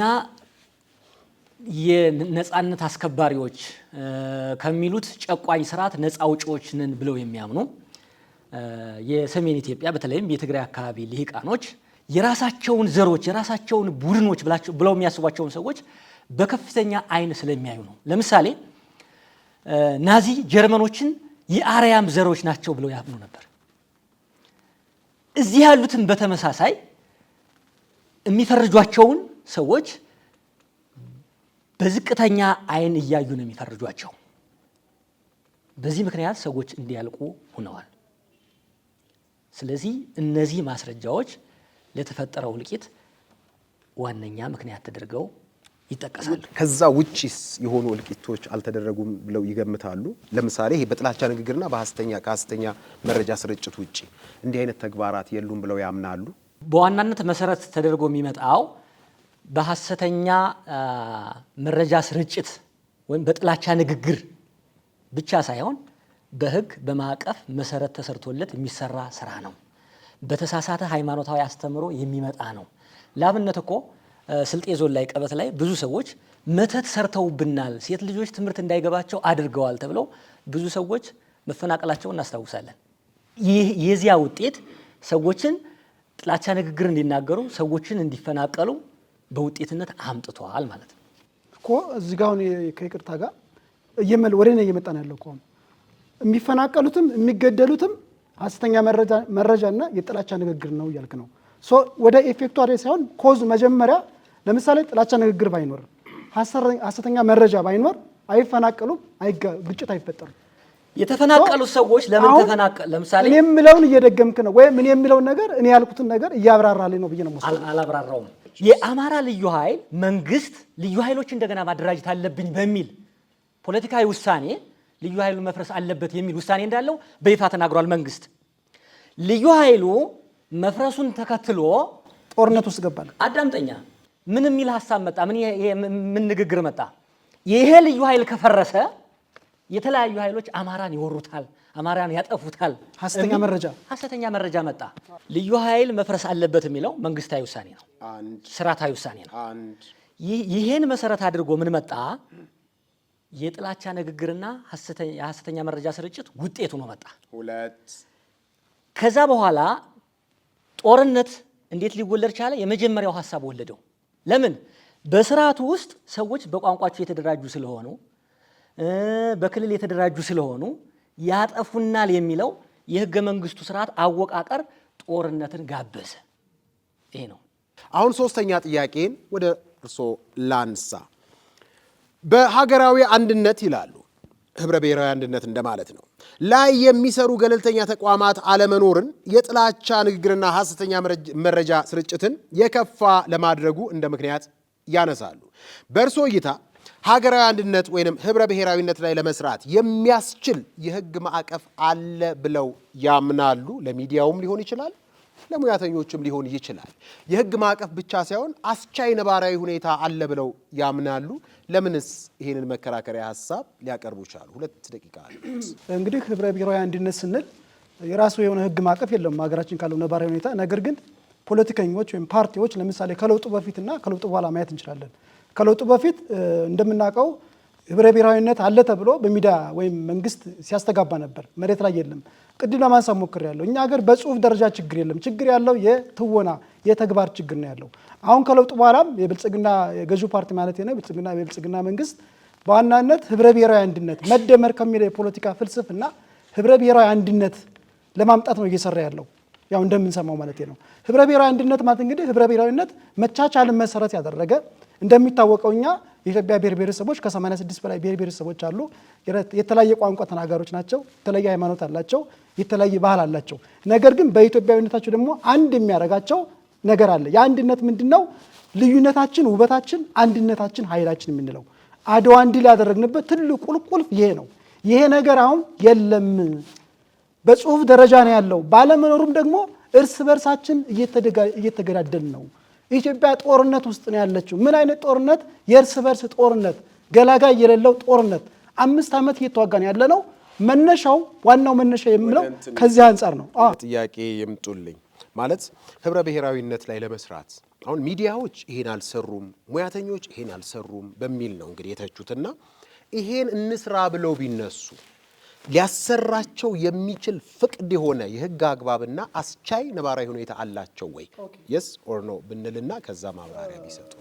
የነጻነት አስከባሪዎች ከሚሉት ጨቋኝ ስርዓት ነጻ አውጪዎች ነን ብለው የሚያምኑ የሰሜን ኢትዮጵያ በተለይም የትግራይ አካባቢ ልሂቃኖች የራሳቸውን ዘሮች የራሳቸውን ቡድኖች ብለው የሚያስቧቸውን ሰዎች በከፍተኛ አይን ስለሚያዩ ነው። ለምሳሌ ናዚ ጀርመኖችን የአርያም ዘሮች ናቸው ብለው ያምኑ ነበር። እዚህ ያሉትን በተመሳሳይ የሚፈርጇቸውን ሰዎች በዝቅተኛ አይን እያዩ ነው የሚፈርጇቸው። በዚህ ምክንያት ሰዎች እንዲያልቁ ሆነዋል። ስለዚህ እነዚህ ማስረጃዎች ለተፈጠረው እልቂት ዋነኛ ምክንያት ተደርገው ይጠቀሳሉ። ከዛ ውጪስ የሆኑ እልቂቶች አልተደረጉም ብለው ይገምታሉ? ለምሳሌ ይሄ በጥላቻ ንግግርና ከሐሰተኛ መረጃ ስርጭት ውጪ እንዲህ አይነት ተግባራት የሉም ብለው ያምናሉ? በዋናነት መሰረት ተደርጎ የሚመጣው በሐሰተኛ መረጃ ስርጭት ወይም በጥላቻ ንግግር ብቻ ሳይሆን በሕግ በማዕቀፍ መሰረት ተሰርቶለት የሚሰራ ስራ ነው። በተሳሳተ ሃይማኖታዊ አስተምሮ የሚመጣ ነው። ለአብነት እኮ ስልጤ ዞን ላይ ቀበት ላይ ብዙ ሰዎች መተት ሰርተውብናል፣ ሴት ልጆች ትምህርት እንዳይገባቸው አድርገዋል ተብለው ብዙ ሰዎች መፈናቀላቸውን እናስታውሳለን። ይህ የዚያ ውጤት ሰዎችን ጥላቻ ንግግር እንዲናገሩ፣ ሰዎችን እንዲፈናቀሉ በውጤትነት አምጥቷል ማለት ነው እኮ። እዚህ ጋር አሁን ከይቅርታ ጋር ወደ እኔ እየመጣ ነው ያለው እኮ የሚፈናቀሉትም የሚገደሉትም ሐሰተኛ መረጃና የጥላቻ ንግግር ነው እያልክ ነው። ወደ ኢፌክቱ አይደል ሳይሆን ኮዝ መጀመሪያ ለምሳሌ ጥላቻ ንግግር ባይኖር ሐሰተኛ መረጃ ባይኖር አይፈናቀሉም፣ ግጭት አይፈጠርም። የተፈናቀሉት ሰዎች ለምን ተፈናቀሉ? ለምሳሌ እኔ የምለውን እየደገምክ ነው ወይም እኔ የምለውን ነገር እኔ ያልኩትን ነገር እያብራራልኝ ነው ብዬ ነው መሰለኝ። አላብራራውም። የአማራ ልዩ ኃይል መንግስት ልዩ ኃይሎች እንደገና ማደራጀት አለብኝ በሚል ፖለቲካዊ ውሳኔ ልዩ ኃይሉ መፍረስ አለበት የሚል ውሳኔ እንዳለው በይፋ ተናግሯል መንግስት። ልዩ ኃይሉ መፍረሱን ተከትሎ ጦርነት ውስጥ ገባል። አዳምጠኛ ምን የሚል ሐሳብ መጣ? ምን ንግግር መጣ? ይሄ ልዩ ኃይል ከፈረሰ የተለያዩ ኃይሎች አማራን ይወሩታል፣ አማራን ያጠፉታል። ሐሰተኛ መረጃ መጣ። ልዩ ኃይል መፍረስ አለበት የሚለው መንግስታዊ ውሳኔ ነው፣ ስርዓታዊ ውሳኔ ነው። ይሄን መሰረት አድርጎ ምን መጣ? የጥላቻ ንግግርና የሐሰተኛ መረጃ ስርጭት ውጤቱ ነው መጣ። ከዛ በኋላ ጦርነት እንዴት ሊወለድ ቻለ? የመጀመሪያው ሐሳብ ወለደው። ለምን? በስርዓቱ ውስጥ ሰዎች በቋንቋቸው የተደራጁ ስለሆኑ በክልል የተደራጁ ስለሆኑ ያጠፉናል የሚለው የህገ መንግስቱ ስርዓት አወቃቀር ጦርነትን ጋበዘ። ይሄ ነው። አሁን ሶስተኛ ጥያቄን ወደ እርሶ ላንሳ። በሀገራዊ አንድነት ይላሉ፣ ህብረ ብሔራዊ አንድነት እንደማለት ነው፣ ላይ የሚሰሩ ገለልተኛ ተቋማት አለመኖርን የጥላቻ ንግግርና ሐሰተኛ መረጃ ስርጭትን የከፋ ለማድረጉ እንደ ምክንያት ያነሳሉ። በእርሶ እይታ ሀገራዊ አንድነት ወይንም ህብረ ብሔራዊነት ላይ ለመስራት የሚያስችል የህግ ማዕቀፍ አለ ብለው ያምናሉ? ለሚዲያውም ሊሆን ይችላል፣ ለሙያተኞችም ሊሆን ይችላል። የህግ ማዕቀፍ ብቻ ሳይሆን አስቻይ ነባራዊ ሁኔታ አለ ብለው ያምናሉ? ለምንስ ይሄንን መከራከሪያ ሐሳብ ሊያቀርቡ ቻሉ? 2 ደቂቃ አለ። እንግዲህ ህብረ ብሔራዊ አንድነት ስንል የራሱ የሆነ ህግ ማዕቀፍ የለውም ሀገራችን ካለው ነባራዊ ሁኔታ። ነገር ግን ፖለቲከኞች ወይም ፓርቲዎች ለምሳሌ ከለውጡ በፊትና ከለውጡ በኋላ ማየት እንችላለን። ከለውጡ በፊት እንደምናውቀው ህብረ ብሔራዊነት አለ ተብሎ በሚዲያ ወይም መንግስት ሲያስተጋባ ነበር። መሬት ላይ የለም። ቅድም ለማንሳት ሞክሬያለሁ። እኛ ሀገር በጽሁፍ ደረጃ ችግር የለም። ችግር ያለው የትወና የተግባር ችግር ነው ያለው። አሁን ከለውጡ በኋላም የብልጽግና የገዢው ፓርቲ ማለት ነው የብልጽግና መንግስት በዋናነት ህብረ ብሔራዊ አንድነት መደመር ከሚለው የፖለቲካ ፍልስፍና ህብረ ብሔራዊ አንድነት ለማምጣት ነው እየሰራ ያለው። ያው እንደምንሰማው ማለት ነው። ህብረ ብሔራዊ አንድነት ማለት እንግዲህ ህብረ ብሔራዊነት መቻቻልን መሰረት ያደረገ እንደሚታወቀው እኛ የኢትዮጵያ ብሔር ብሔረሰቦች ከ86 በላይ ብሔር ብሔረሰቦች አሉ። የተለያየ ቋንቋ ተናጋሪዎች ናቸው። የተለያየ ሃይማኖት አላቸው። የተለያየ ባህል አላቸው። ነገር ግን በኢትዮጵያዊነታቸው ደግሞ አንድ የሚያደርጋቸው ነገር አለ። የአንድነት ምንድነው? ልዩነታችን ውበታችን፣ አንድነታችን ኃይላችን የምንለው አድዋን ድል ያደረግንበት ትልቁ ቁልፍ ይሄ ነው። ይሄ ነገር አሁን የለም። በጽሁፍ ደረጃ ነው ያለው። ባለመኖሩም ደግሞ እርስ በርሳችን እየተገዳደልን ነው። ኢትዮጵያ ጦርነት ውስጥ ነው ያለችው። ምን አይነት ጦርነት? የእርስ በርስ ጦርነት፣ ገላጋይ የሌለው ጦርነት። 5 ዓመት እየተዋጋን ያለ ነው። መነሻው ዋናው መነሻ የምለው ከዚህ አንጻር ነው። ጥያቄ ይምጡልኝ ማለት ህብረ ብሔራዊነት ላይ ለመስራት አሁን ሚዲያዎች ይሄን አልሰሩም፣ ሙያተኞች ይሄን አልሰሩም በሚል ነው እንግዲህ የተቹትና ይሄን እንስራ ብለው ቢነሱ ሊያሰራቸው የሚችል ፍቅድ የሆነ የህግ አግባብና አስቻይ ነባራዊ ሁኔታ አላቸው ወይ? የስ ኦር ኖ ብንልና ከዛ ማብራሪያ ቢሰጡ።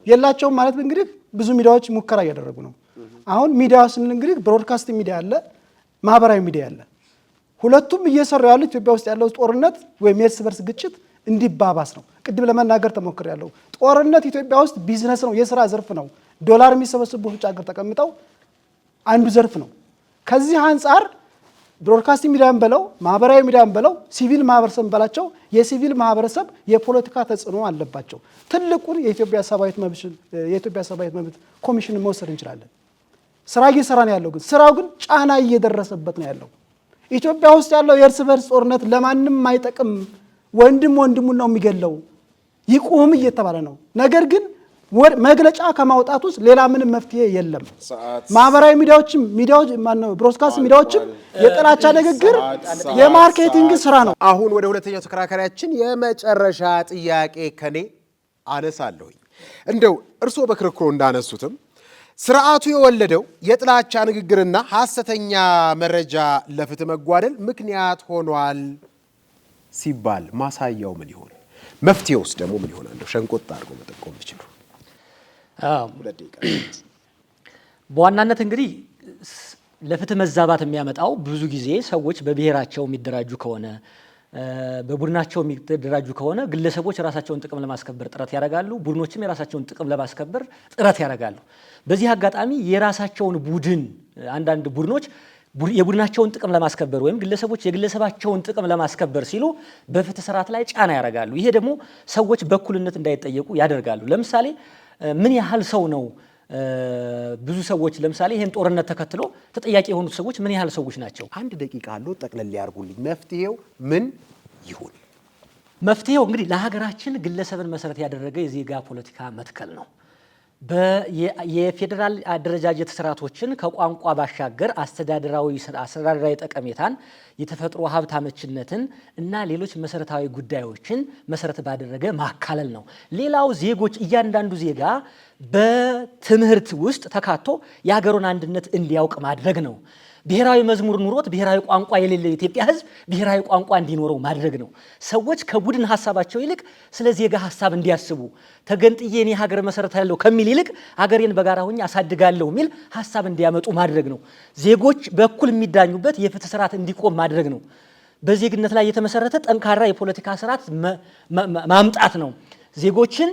የላቸውም ማለት እንግዲህ ብዙ ሚዲያዎች ሙከራ እያደረጉ ነው። አሁን ሚዲያ ስንል እንግዲህ ብሮድካስት ሚዲያ አለ፣ ማህበራዊ ሚዲያ አለ። ሁለቱም እየሰሩ ያሉት ኢትዮጵያ ውስጥ ያለው ጦርነት ወይም የእርስ በርስ ግጭት እንዲባባስ ነው። ቅድም ለመናገር ተሞክሬያለሁ። ጦርነት ኢትዮጵያ ውስጥ ቢዝነስ ነው፣ የስራ ዘርፍ ነው። ዶላር የሚሰበስቡ ውጭ ሀገር ተቀምጠው አንዱ ዘርፍ ነው። ከዚህ አንጻር ብሮድካስቲንግ ሚዲያን በለው ማህበራዊ ሚዲያን በለው ሲቪል ማህበረሰብ በላቸው የሲቪል ማህበረሰብ የፖለቲካ ተጽዕኖ አለባቸው። ትልቁን የኢትዮጵያ ሰብአዊ መብት ኮሚሽን መውሰድ እንችላለን። ስራ እየሰራ ነው ያለው፣ ግን ስራው ግን ጫና እየደረሰበት ነው ያለው። ኢትዮጵያ ውስጥ ያለው የእርስ በርስ ጦርነት ለማንም አይጠቅም፣ ወንድም ወንድሙን ነው የሚገለው፣ ይቁም እየተባለ ነው። ነገር ግን መግለጫ ከማውጣት ውስጥ ሌላ ምንም መፍትሄ የለም። ማህበራዊ ሚዲያዎችም ብሮድካስት ሚዲያዎችም የጥላቻ ንግግር የማርኬቲንግ ስራ ነው። አሁን ወደ ሁለተኛው ተከራካሪያችን የመጨረሻ ጥያቄ ከኔ አነሳለሁኝ። እንደው እርስዎ በክርክሮ እንዳነሱትም ስርዓቱ የወለደው የጥላቻ ንግግርና ሐሰተኛ መረጃ ለፍትህ መጓደል ምክንያት ሆኗል ሲባል ማሳያው ምን ይሆን? መፍትሄውስ ደግሞ ምን ይሆናል? ሸንቆጥ አድርጎ መጠቆም ይችላሉ? በዋናነት እንግዲህ ለፍትህ መዛባት የሚያመጣው ብዙ ጊዜ ሰዎች በብሔራቸው የሚደራጁ ከሆነ በቡድናቸው የሚደራጁ ከሆነ ግለሰቦች የራሳቸውን ጥቅም ለማስከበር ጥረት ያደርጋሉ፣ ቡድኖችም የራሳቸውን ጥቅም ለማስከበር ጥረት ያደርጋሉ። በዚህ አጋጣሚ የራሳቸውን ቡድን አንዳንድ ቡድኖች የቡድናቸውን ጥቅም ለማስከበር ወይም ግለሰቦች የግለሰባቸውን ጥቅም ለማስከበር ሲሉ በፍትህ ስርዓት ላይ ጫና ያደርጋሉ። ይሄ ደግሞ ሰዎች በእኩልነት እንዳይጠየቁ ያደርጋሉ። ለምሳሌ ምን ያህል ሰው ነው ብዙ ሰዎች ለምሳሌ ይሄን ጦርነት ተከትሎ ተጠያቂ የሆኑት ሰዎች ምን ያህል ሰዎች ናቸው? አንድ ደቂቃ አለው፣ ጠቅለል ያርጉልኝ። መፍትሄው ምን ይሁን? መፍትሄው እንግዲህ ለሀገራችን ግለሰብን መሰረት ያደረገ የዜጋ ፖለቲካ መትከል ነው። የፌዴራል አደረጃጀት ስርዓቶችን ከቋንቋ ባሻገር አስተዳደራዊ ጠቀሜታን፣ የተፈጥሮ ሀብት አመችነትን እና ሌሎች መሰረታዊ ጉዳዮችን መሰረት ባደረገ ማካለል ነው። ሌላው ዜጎች እያንዳንዱ ዜጋ በትምህርት ውስጥ ተካቶ የሀገሩን አንድነት እንዲያውቅ ማድረግ ነው። ብሔራዊ መዝሙር ኑሮት ብሔራዊ ቋንቋ የሌለው የኢትዮጵያ ሕዝብ ብሔራዊ ቋንቋ እንዲኖረው ማድረግ ነው። ሰዎች ከቡድን ሀሳባቸው ይልቅ ስለ ዜጋ ሀሳብ እንዲያስቡ ተገንጥዬ እኔ ሀገር መሰረታለሁ ከሚል ይልቅ ሀገሬን በጋራ ሆኜ አሳድጋለሁ የሚል ሀሳብ እንዲያመጡ ማድረግ ነው። ዜጎች በእኩል የሚዳኙበት የፍትህ ስርዓት እንዲቆም ማድረግ ነው። በዜግነት ላይ የተመሰረተ ጠንካራ የፖለቲካ ስርዓት ማምጣት ነው። ዜጎችን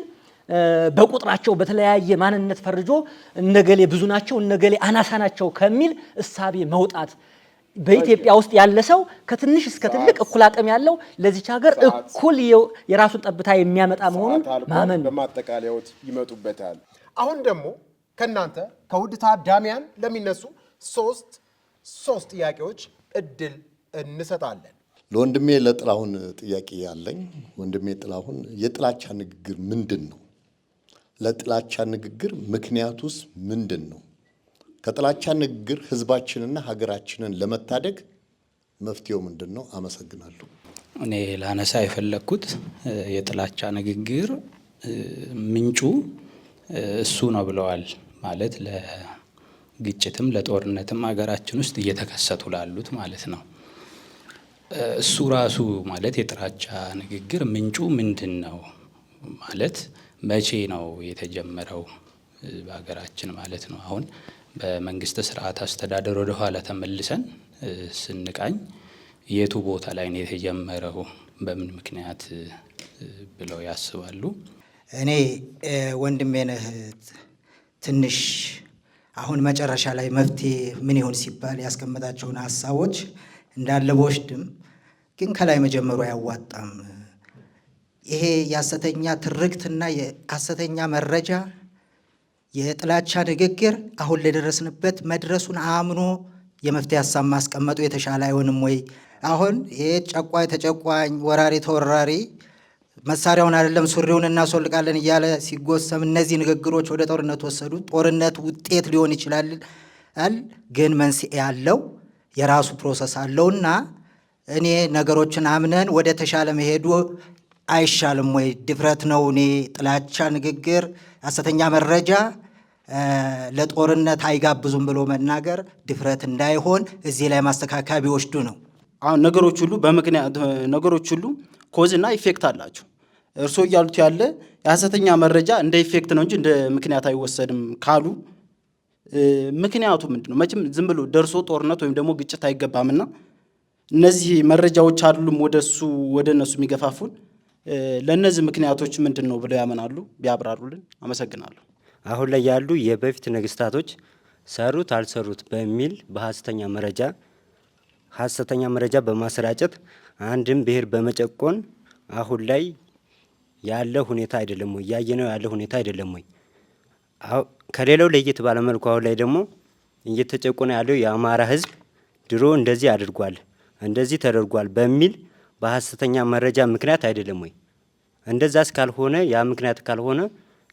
በቁጥራቸው በተለያየ ማንነት ፈርጆ እነገሌ ብዙ ናቸው እነገሌ አናሳ ናቸው ከሚል እሳቤ መውጣት፣ በኢትዮጵያ ውስጥ ያለ ሰው ከትንሽ እስከ ትልቅ እኩል አቅም ያለው ለዚች ሀገር እኩል የራሱን ጠብታ የሚያመጣ መሆኑን ማመን። በማጠቃለያዎት ይመጡበታል። አሁን ደግሞ ከናንተ ከውድ ታዳሚያን ለሚነሱ ሶስት ጥያቄዎች እድል እንሰጣለን። ለወንድሜ ለጥላሁን ጥያቄ ያለኝ፣ ወንድሜ ጥላሁን የጥላቻ ንግግር ምንድን ነው? ለጥላቻ ንግግር ምክንያቱስ ምንድን ነው? ከጥላቻ ንግግር ህዝባችንና ሀገራችንን ለመታደግ መፍትሄው ምንድን ነው? አመሰግናለሁ። እኔ ላነሳ የፈለግኩት የጥላቻ ንግግር ምንጩ እሱ ነው ብለዋል። ማለት ለግጭትም ለጦርነትም ሀገራችን ውስጥ እየተከሰቱ ላሉት ማለት ነው። እሱ ራሱ ማለት የጥላቻ ንግግር ምንጩ ምንድን ነው ማለት መቼ ነው የተጀመረው በሀገራችን ማለት ነው? አሁን በመንግስት ስርዓት አስተዳደር ወደ ኋላ ተመልሰን ስንቃኝ የቱ ቦታ ላይ ነው የተጀመረው? በምን ምክንያት ብለው ያስባሉ? እኔ ወንድሜ ነህ ትንሽ አሁን መጨረሻ ላይ መፍትሄ ምን ይሆን ሲባል ያስቀመጣቸውን ሀሳቦች እንዳለ በወስድም ግን ከላይ መጀመሩ አያዋጣም። ይሄ የሐሰተኛ ትርክትና የሐሰተኛ መረጃ የጥላቻ ንግግር አሁን ለደረስንበት መድረሱን አምኖ የመፍትሄ ሀሳብ ማስቀመጡ የተሻለ አይሆንም ወይ? አሁን ይሄ ጨቋኝ ተጨቋኝ፣ ወራሪ ተወራሪ መሳሪያውን አይደለም ሱሪውን እናስወልቃለን እያለ ሲጎሰም እነዚህ ንግግሮች ወደ ጦርነት ወሰዱ። ጦርነት ውጤት ሊሆን ይችላል፣ ግን መንስኤ ያለው የራሱ ፕሮሰስ አለውና እኔ ነገሮችን አምነን ወደ ተሻለ መሄዱ አይሻልም ወይ? ድፍረት ነው። እኔ ጥላቻ ንግግር፣ ሐሰተኛ መረጃ ለጦርነት አይጋብዙም ብሎ መናገር ድፍረት እንዳይሆን እዚህ ላይ ማስተካከያ ቢወስዱ ነው። አሁን ነገሮች ሁሉ ኮዝ እና ኢፌክት አላቸው። እርስዎ እያሉት ያለ የሐሰተኛ መረጃ እንደ ኢፌክት ነው እንጂ እንደ ምክንያት አይወሰድም ካሉ ምክንያቱ ምንድን ነው? መቼም ዝም ብሎ ደርሶ ጦርነት ወይም ደግሞ ግጭት አይገባምና እነዚህ መረጃዎች አሉም ወደ እነሱ የሚገፋፉን ለእነዚህ ምክንያቶች ምንድን ነው ብለው ያመናሉ? ቢያብራሩልን አመሰግናለሁ። አሁን ላይ ያሉ የበፊት ነገስታቶች ሰሩት አልሰሩት በሚል ሐሰተኛ መረጃ በማሰራጨት አንድም ብሔር በመጨቆን አሁን ላይ ያለ ሁኔታ አይደለም ወይ? ያየነው ያለ ሁኔታ አይደለም ወይ? ከሌላው ለየት ባለ መልኩ አሁን ላይ ደግሞ እየተጨቆነ ያለው የአማራ ሕዝብ ድሮ እንደዚህ አድርጓል እንደዚህ ተደርጓል በሚል በሐሰተኛ መረጃ ምክንያት አይደለም ወይ? እንደዛስ ካልሆነ ያ ምክንያት ካልሆነ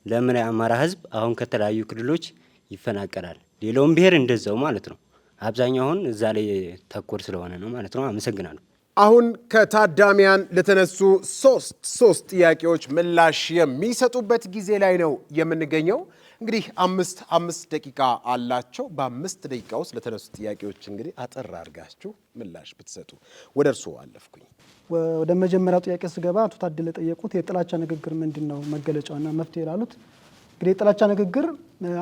ለምን የአማራ ሕዝብ አሁን ከተለያዩ ክልሎች ይፈናቀላል? ሌላውን ብሔር እንደዛው ማለት ነው። አብዛኛውን እዛ ላይ ተኮር ስለሆነ ነው ማለት ነው። አመሰግናለሁ። አሁን ከታዳሚያን ለተነሱ ሶስት ጥያቄዎች ምላሽ የሚሰጡበት ጊዜ ላይ ነው የምንገኘው። እንግዲህ አምስት ደቂቃ አላቸው። በ5 ደቂቃ ውስጥ ለተነሱ ጥያቄዎች እንግዲህ አጠር አድርጋችሁ ምላሽ ብትሰጡ። ወደ እርስዎ አለፍኩኝ። ወደ መጀመሪያው ጥያቄ ስገባ አቶ ታደለ ጠየቁት የጥላቻ ንግግር ምንድነው መገለጫውና መፍትሄ ይላሉት። እንግዲህ የጥላቻ ንግግር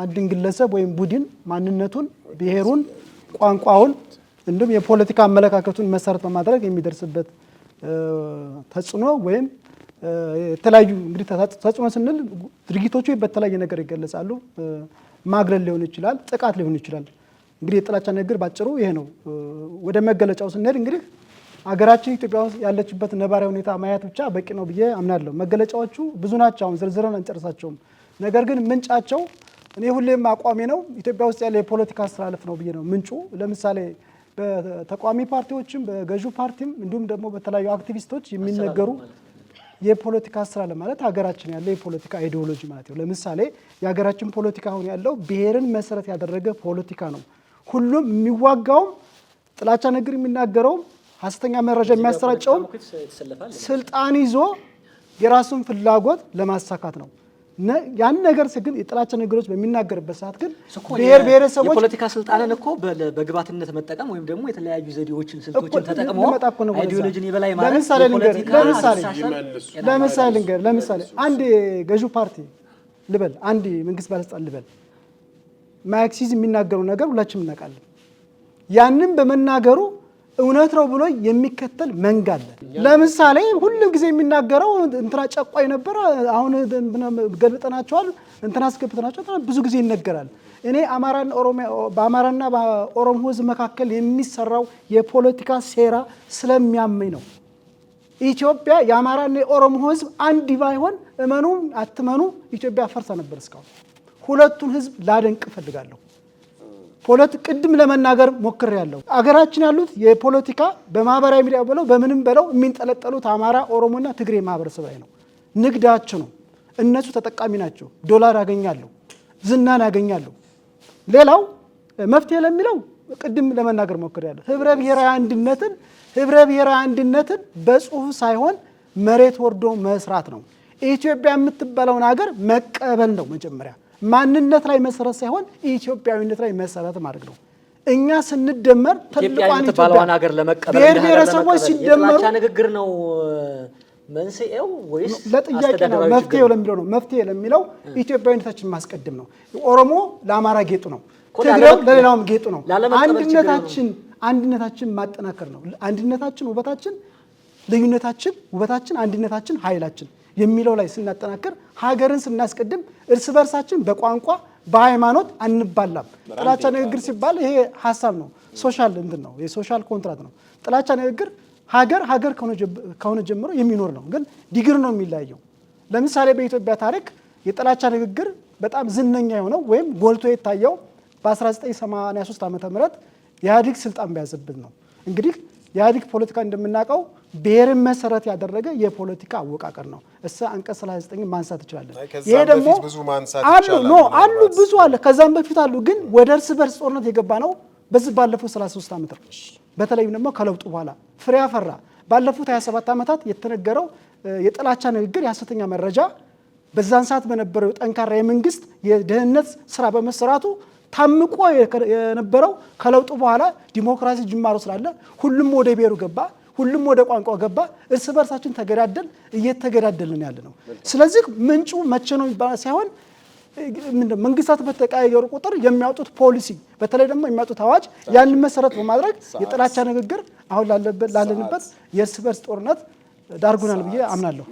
አንድን ግለሰብ ወይም ቡድን ማንነቱን፣ ብሔሩን፣ ቋንቋውን እንዲሁም የፖለቲካ አመለካከቱን መሰረት በማድረግ የሚደርስበት ተጽዕኖ ወይም የተለያዩ እንግዲህ ተጽዕኖ ስንል ድርጊቶቹ በተለያየ ነገር ይገለጻሉ። ማግለል ሊሆን ይችላል፣ ጥቃት ሊሆን ይችላል። እንግዲህ የጥላቻ ንግግር ባጭሩ ይሄ ነው። ወደ መገለጫው ስንሄድ እንግዲህ አገራችን ኢትዮጵያ ውስጥ ያለችበት ነባራዊ ሁኔታ ማየት ብቻ በቂ ነው ብዬ አምናለሁ። መገለጫዎቹ ብዙ ናቸው፣ አሁን ዝርዝረን አንጨርሳቸውም። ነገር ግን ምንጫቸው እኔ ሁሌም አቋሜ ነው ኢትዮጵያ ውስጥ ያለ የፖለቲካ አስተላለፍ ነው ብዬ ነው ምንጩ። ለምሳሌ በተቃዋሚ ፓርቲዎችም በገዢው ፓርቲም እንዲሁም ደግሞ በተለያዩ አክቲቪስቶች የሚነገሩ የፖለቲካ አስተላለፍ ማለት ሀገራችን ያለ የፖለቲካ አይዲዮሎጂ ማለት ነው። ለምሳሌ የሀገራችን ፖለቲካ አሁን ያለው ብሔርን መሰረት ያደረገ ፖለቲካ ነው። ሁሉም የሚዋጋውም ጥላቻ ንግግር የሚናገረውም ሐሰተኛ መረጃ የሚያሰራጨውም ስልጣን ይዞ የራሱን ፍላጎት ለማሳካት ነው። ያን ነገር ግን የጥላቻ ንግግሮች በሚናገርበት ሰዓት ግን ብሔረሰቦች የፖለቲካ ስልጣንን እኮ በግባትነት መጠቀም ወይም ደግሞ የተለያዩ ዘዴዎችን ስልቶችን ተጠቅሞ አይዲዮሎጂን የበላይ ማለት ለምሳሌ አንድ ገዢው ፓርቲ ልበል፣ አንድ መንግስት ባለስልጣን ልበል፣ ማርክሲዝም የሚናገረው ነገር ሁላችንም እናውቃለን። ያንን በመናገሩ እውነት ነው ብሎ የሚከተል መንጋ አለ። ለምሳሌ ሁሉም ጊዜ የሚናገረው እንትና ጨቋኝ ነበር፣ አሁን ገልብጠናቸዋል፣ እንትና አስገብተናቸዋል፣ ብዙ ጊዜ ይነገራል። እኔ በአማራና በኦሮሞ ህዝብ መካከል የሚሰራው የፖለቲካ ሴራ ስለሚያመኝ ነው። ኢትዮጵያ የአማራና የኦሮሞ ህዝብ አንድ ባይሆን እመኑ አትመኑ ኢትዮጵያ ፈርሳ ነበር። እስካሁን ሁለቱን ህዝብ ላደንቅ እፈልጋለሁ። ቅድም ለመናገር ሞክሬያለሁ። አገራችን ያሉት የፖለቲካ በማህበራዊ ሚዲያ ብለው በምንም ብለው የሚንጠለጠሉት አማራ፣ ኦሮሞና ትግሬ ማህበረሰብ ላይ ነው። ንግዳቸው ነው። እነሱ ተጠቃሚ ናቸው። ዶላር ያገኛሉ፣ ዝናን ያገኛሉ። ሌላው መፍትሄ ለሚለው ቅድም ለመናገር ሞክሬያለሁ። ህብረ ብሔራዊ አንድነትን በጽሁፍ ሳይሆን መሬት ወርዶ መስራት ነው። ኢትዮጵያ የምትባለውን ሀገር መቀበል ነው መጀመሪያ። ማንነት ላይ መሰረት ሳይሆን ኢትዮጵያዊነት ላይ መሰረት ማድረግ ነው። እኛ ስንደመር ተልቋን ኢትዮጵያን ሀገር ለመቀበል ብሔረሰቦች ሲደመሩ የጥላቻ ንግግር ነው መንስኤው ወይስ ለጥያቄ ነው? መፍትሄ ለሚለው ኢትዮጵያዊነታችን ማስቀደም ነው። ኦሮሞ ለአማራ ጌጡ ነው፣ ትግሬው ለሌላውም ጌጡ ነው። አንድነታችን ማጠናከር ነው። አንድነታችን ውበታችን፣ ልዩነታችን ውበታችን፣ አንድነታችን ኃይላችን የሚለው ላይ ስናጠናከር ሀገርን ስናስቀድም እርስ በርሳችን በቋንቋ በሃይማኖት አንባላም። ጥላቻ ንግግር ሲባል ይሄ ሀሳብ ነው፣ ሶሻል እንትን ነው፣ የሶሻል ኮንትራት ነው። ጥላቻ ንግግር ሀገር ከሆነ ጀምሮ የሚኖር ነው፣ ግን ዲግሪ ነው የሚለያየው። ለምሳሌ በኢትዮጵያ ታሪክ የጥላቻ ንግግር በጣም ዝነኛ የሆነው ወይም ጎልቶ የታየው በ1983 ዓ.ም ኢህአዴግ ስልጣን በያዘበት ነው። እንግዲህ የኢህአዴግ ፖለቲካ እንደምናውቀው ብሔርን መሰረት ያደረገ የፖለቲካ አወቃቀር ነው። አንቀጽ 39 ማንሳት እንችላለን። ይሄ ደግሞ አሉ ብዙ አለ፣ ከዛም በፊት አሉ። ግን ወደ እርስ በርስ ጦርነት የገባ ነው በዚህ ባለፉት 33 ዓመት ነው። በተለይም ደግሞ ከለውጡ በኋላ ፍሬ አፈራ። ባለፉት 27 ዓመታት የተነገረው የጥላቻ ንግግር፣ የሐሰተኛ መረጃ በዛን ሰዓት በነበረው ጠንካራ የመንግስት የደህንነት ስራ በመሰራቱ ታምቆ የነበረው ከለውጡ በኋላ ዲሞክራሲ ጅማሮ ስላለ ሁሉም ወደ ብሔሩ ገባ፣ ሁሉም ወደ ቋንቋ ገባ። እርስ በርሳችን እየተገዳደልን ያለ ነው። ስለዚህ ምንጩ መቼ ነው ሳይሆን መንግስታት በተቀያየሩ ቁጥር የሚያወጡት ፖሊሲ፣ በተለይ ደግሞ የሚያወጡት አዋጅ ያንን መሰረት በማድረግ የጥላቻ ንግግር አሁን ላለንበት የእርስ በርስ ጦርነት ዳርጉናል ብዬ አምናለሁ።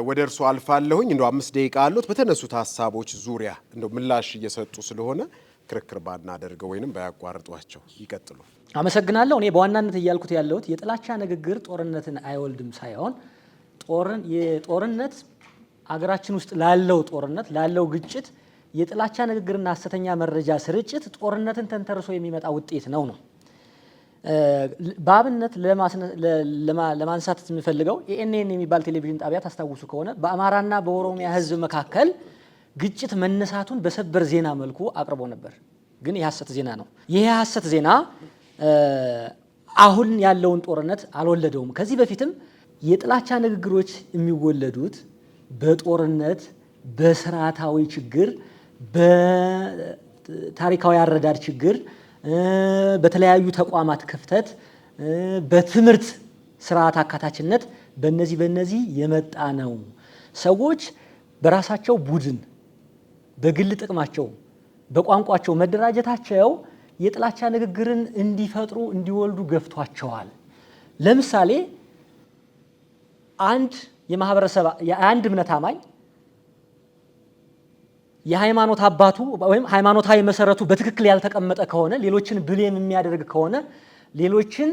ወደ እርሱ አልፋለሁኝ። እንደው 5 ደቂቃ አሉት። በተነሱት ሀሳቦች ዙሪያ እንደው ምላሽ እየሰጡ ስለሆነ ክርክር ባናደርገው ወይንም ባያቋርጧቸው ይቀጥሉ። አመሰግናለሁ። እኔ በዋናነት እያልኩት ያለሁት የጥላቻ ንግግር ጦርነትን አይወልድም ሳይሆን የጦርነት አገራችን ውስጥ ላለው ግጭት የጥላቻ ንግግርና ሐሰተኛ መረጃ ስርጭት ጦርነትን ተንተርሶ የሚመጣ ውጤት ነው። በአብነት ለማንሳት የምፈልገው ኤኤንኤን የሚባል ቴሌቪዥን ጣቢያ ታስታውሱ ከሆነ በአማራና በኦሮሚያ ሕዝብ መካከል ግጭት መነሳቱን በሰበር ዜና መልኩ አቅርቦ ነበር። ግን የሐሰት ዜና ነው። ይሄ ሐሰት ዜና አሁን ያለውን ጦርነት አልወለደውም። ከዚህ በፊትም የጥላቻ ንግግሮች የሚወለዱት በጦርነት፣ በስርዓታዊ ችግር፣ በታሪካዊ አረዳድ ችግር፣ በተለያዩ ተቋማት ክፍተት፣ በትምህርት ስርዓት አካታችነት በእነዚህ የመጣ ነው። ሰዎች በራሳቸው ቡድን፣ በግል ጥቅማቸው፣ በቋንቋቸው መደራጀታቸው የጥላቻ ንግግርን እንዲፈጥሩ እንዲወልዱ ገፍቷቸዋል። ለምሳሌ የአንድ እምነት አማኝ የሃይማኖት አባቱ ወይም ሃይማኖታዊ መሰረቱ በትክክል ያልተቀመጠ ከሆነ፣ ሌሎችን ብሌም የሚያደርግ ከሆነ፣ ሌሎችን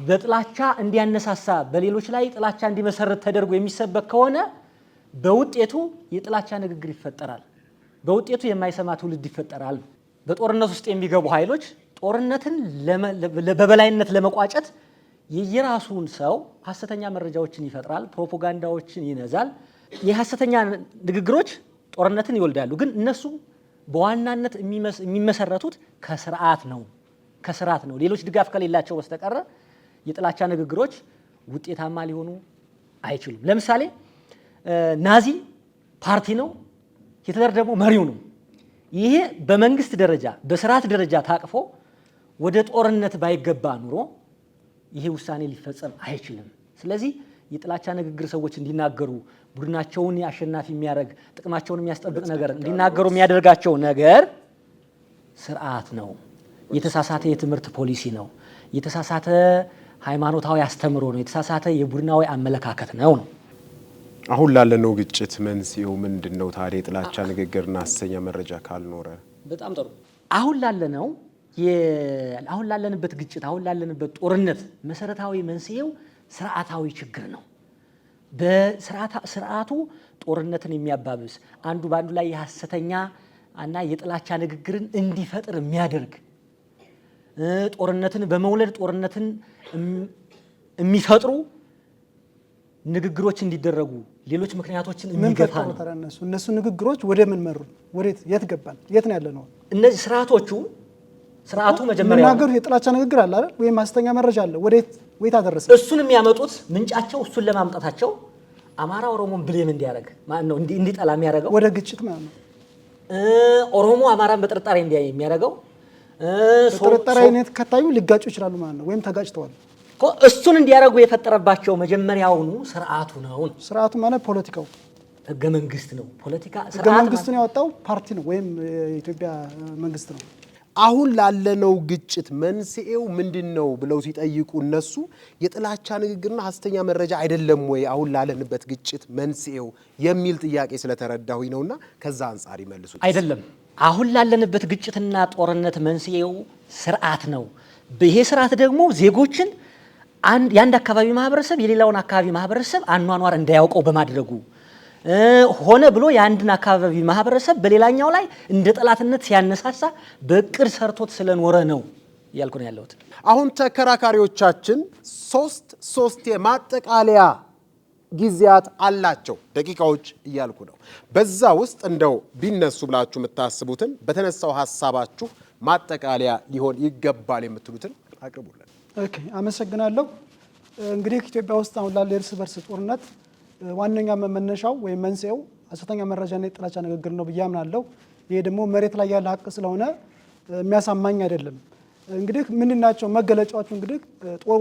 በጥላቻ እንዲያነሳሳ በሌሎች ላይ ጥላቻ እንዲመሰረት ተደርጎ የሚሰበክ ከሆነ በውጤቱ የጥላቻ ንግግር ይፈጠራል። በውጤቱ የማይሰማ ትውልድ ይፈጠራል። በጦርነት ውስጥ የሚገቡ ኃይሎች ጦርነትን በበላይነት ለመቋጨት የየራሱን ሰው ሐሰተኛ መረጃዎችን ይፈጥራል፣ ፕሮፓጋንዳዎችን ይነዛል። የሐሰተኛ ንግግሮች ጦርነትን ይወልዳሉ። ግን እነሱ በዋናነት የሚመሰረቱት ከስርዓት ነው። ሌሎች ድጋፍ ከሌላቸው በስተቀረ የጥላቻ ንግግሮች ውጤታማ ሊሆኑ አይችሉም። ለምሳሌ ናዚ ፓርቲ ነው፣ ሂትለር ደግሞ መሪው ነው። ይሄ በመንግስት ደረጃ በስርዓት ደረጃ ታቅፎ ወደ ጦርነት ባይገባ ኑሮ ይሄ ውሳኔ ሊፈጸም አይችልም። ስለዚህ የጥላቻ ንግግር ሰዎች እንዲናገሩ ቡድናቸውን አሸናፊ የሚያደርግ ጥቅማቸውን የሚያስጠብቅ ነገር እንዲናገሩ የሚያደርጋቸው ነገር ስርዓት ነው። የተሳሳተ የትምህርት ፖሊሲ ነው። የተሳሳተ ሃይማኖታዊ አስተምሮ ነው። የተሳሳተ የቡድናዊ አመለካከት ነው። አሁን ላለነው ግጭት መንስኤው ምንድን ነው ታዲያ? የጥላቻ ንግግርና ሐሰተኛ መረጃ ካልኖረ? በጣም ጥሩ። አሁን ላለንበት ግጭት፣ አሁን ላለንበት ጦርነት መሰረታዊ መንስኤው ስርዓታዊ ችግር ነው። በስርዓቱ ጦርነትን የሚያባብስ አንዱ በአንዱ ላይ የሐሰተኛ እና የጥላቻ ንግግርን እንዲፈጥር የሚያደርግ ጦርነትን በመውለድ ጦርነትን የሚፈጥሩ ንግግሮች እንዲደረጉ ሌሎች ምክንያቶችን የሚገፋ ነው። እነሱ ንግግሮች ወደ ምን መሩ? ወዴት? የት ገባን? የት ነው ያለነው? እነዚህ ስርዓቱ መጀመሪያ የሚናገሩት የጥላቻ ንግግር አለ አይደል? ወይም ሐሰተኛ መረጃ አለ። ወዴት አደረሰ? እሱን የሚያመጡት ምንጫቸው እሱን ለማምጣታቸው አማራ ኦሮሞን ብሌም እንዲያደርግ ማለት ነው፣ እንዲጠላ የሚያደርገው ወደ ግጭት ማለት ነው። ኦሮሞ አማራን በጥርጣሬ እንዲያይ የሚያደርገው በጥርጣሬ አይነት ከታዩ ሊጋጩ ይችላሉ ማለት ነው፣ ወይም ተጋጭተዋል። እሱን እንዲያደርጉ የፈጠረባቸው መጀመሪያውኑ ስርዓቱ ነው። ስርዓቱ ማለት ፖለቲካው ህገ መንግስት ነው። ፖለቲካ ህገ መንግስቱን ያወጣው ፓርቲ ነው ወይም የኢትዮጵያ መንግስት ነው። አሁን ላለነው ግጭት መንስኤው ምንድን ነው ብለው ሲጠይቁ እነሱ የጥላቻ ንግግርና ሐሰተኛ መረጃ አይደለም ወይ አሁን ላለንበት ግጭት መንስኤው የሚል ጥያቄ ስለተረዳሁኝ ነውና ከዛ አንጻር ይመልሱ። አይደለም፣ አሁን ላለንበት ግጭትና ጦርነት መንስኤው ስርዓት ነው። ይሄ ስርዓት ደግሞ ዜጎችን የአንድ አካባቢ ማህበረሰብ የሌላውን አካባቢ ማህበረሰብ አኗኗር እንዳያውቀው በማድረጉ ሆነ ብሎ የአንድን አካባቢ ማህበረሰብ በሌላኛው ላይ እንደ ጠላትነት ሲያነሳሳ በእቅድ ሰርቶት ስለኖረ ነው እያልኩ ነው ያለሁት። አሁን ተከራካሪዎቻችን ሶስት የማጠቃለያ ጊዜያት አላቸው፣ ደቂቃዎች እያልኩ ነው። በዛ ውስጥ እንደው ቢነሱ ብላችሁ የምታስቡትን በተነሳው ሀሳባችሁ ማጠቃለያ ሊሆን ይገባል የምትሉትን አቅርቡልን። ኦኬ፣ አመሰግናለሁ። እንግዲህ ኢትዮጵያ ውስጥ አሁን ላለ የእርስ በርስ ጦርነት ዋነኛ መነሻው ወይም መንስኤው ሐሰተኛ መረጃና የጥላቻ ንግግር ነው ብዬ አምናለሁ። ይሄ ደግሞ መሬት ላይ ያለ ሀቅ ስለሆነ የሚያሳማኝ አይደለም። እንግዲህ ምንድን ናቸው መገለጫዎቹ? እንግዲህ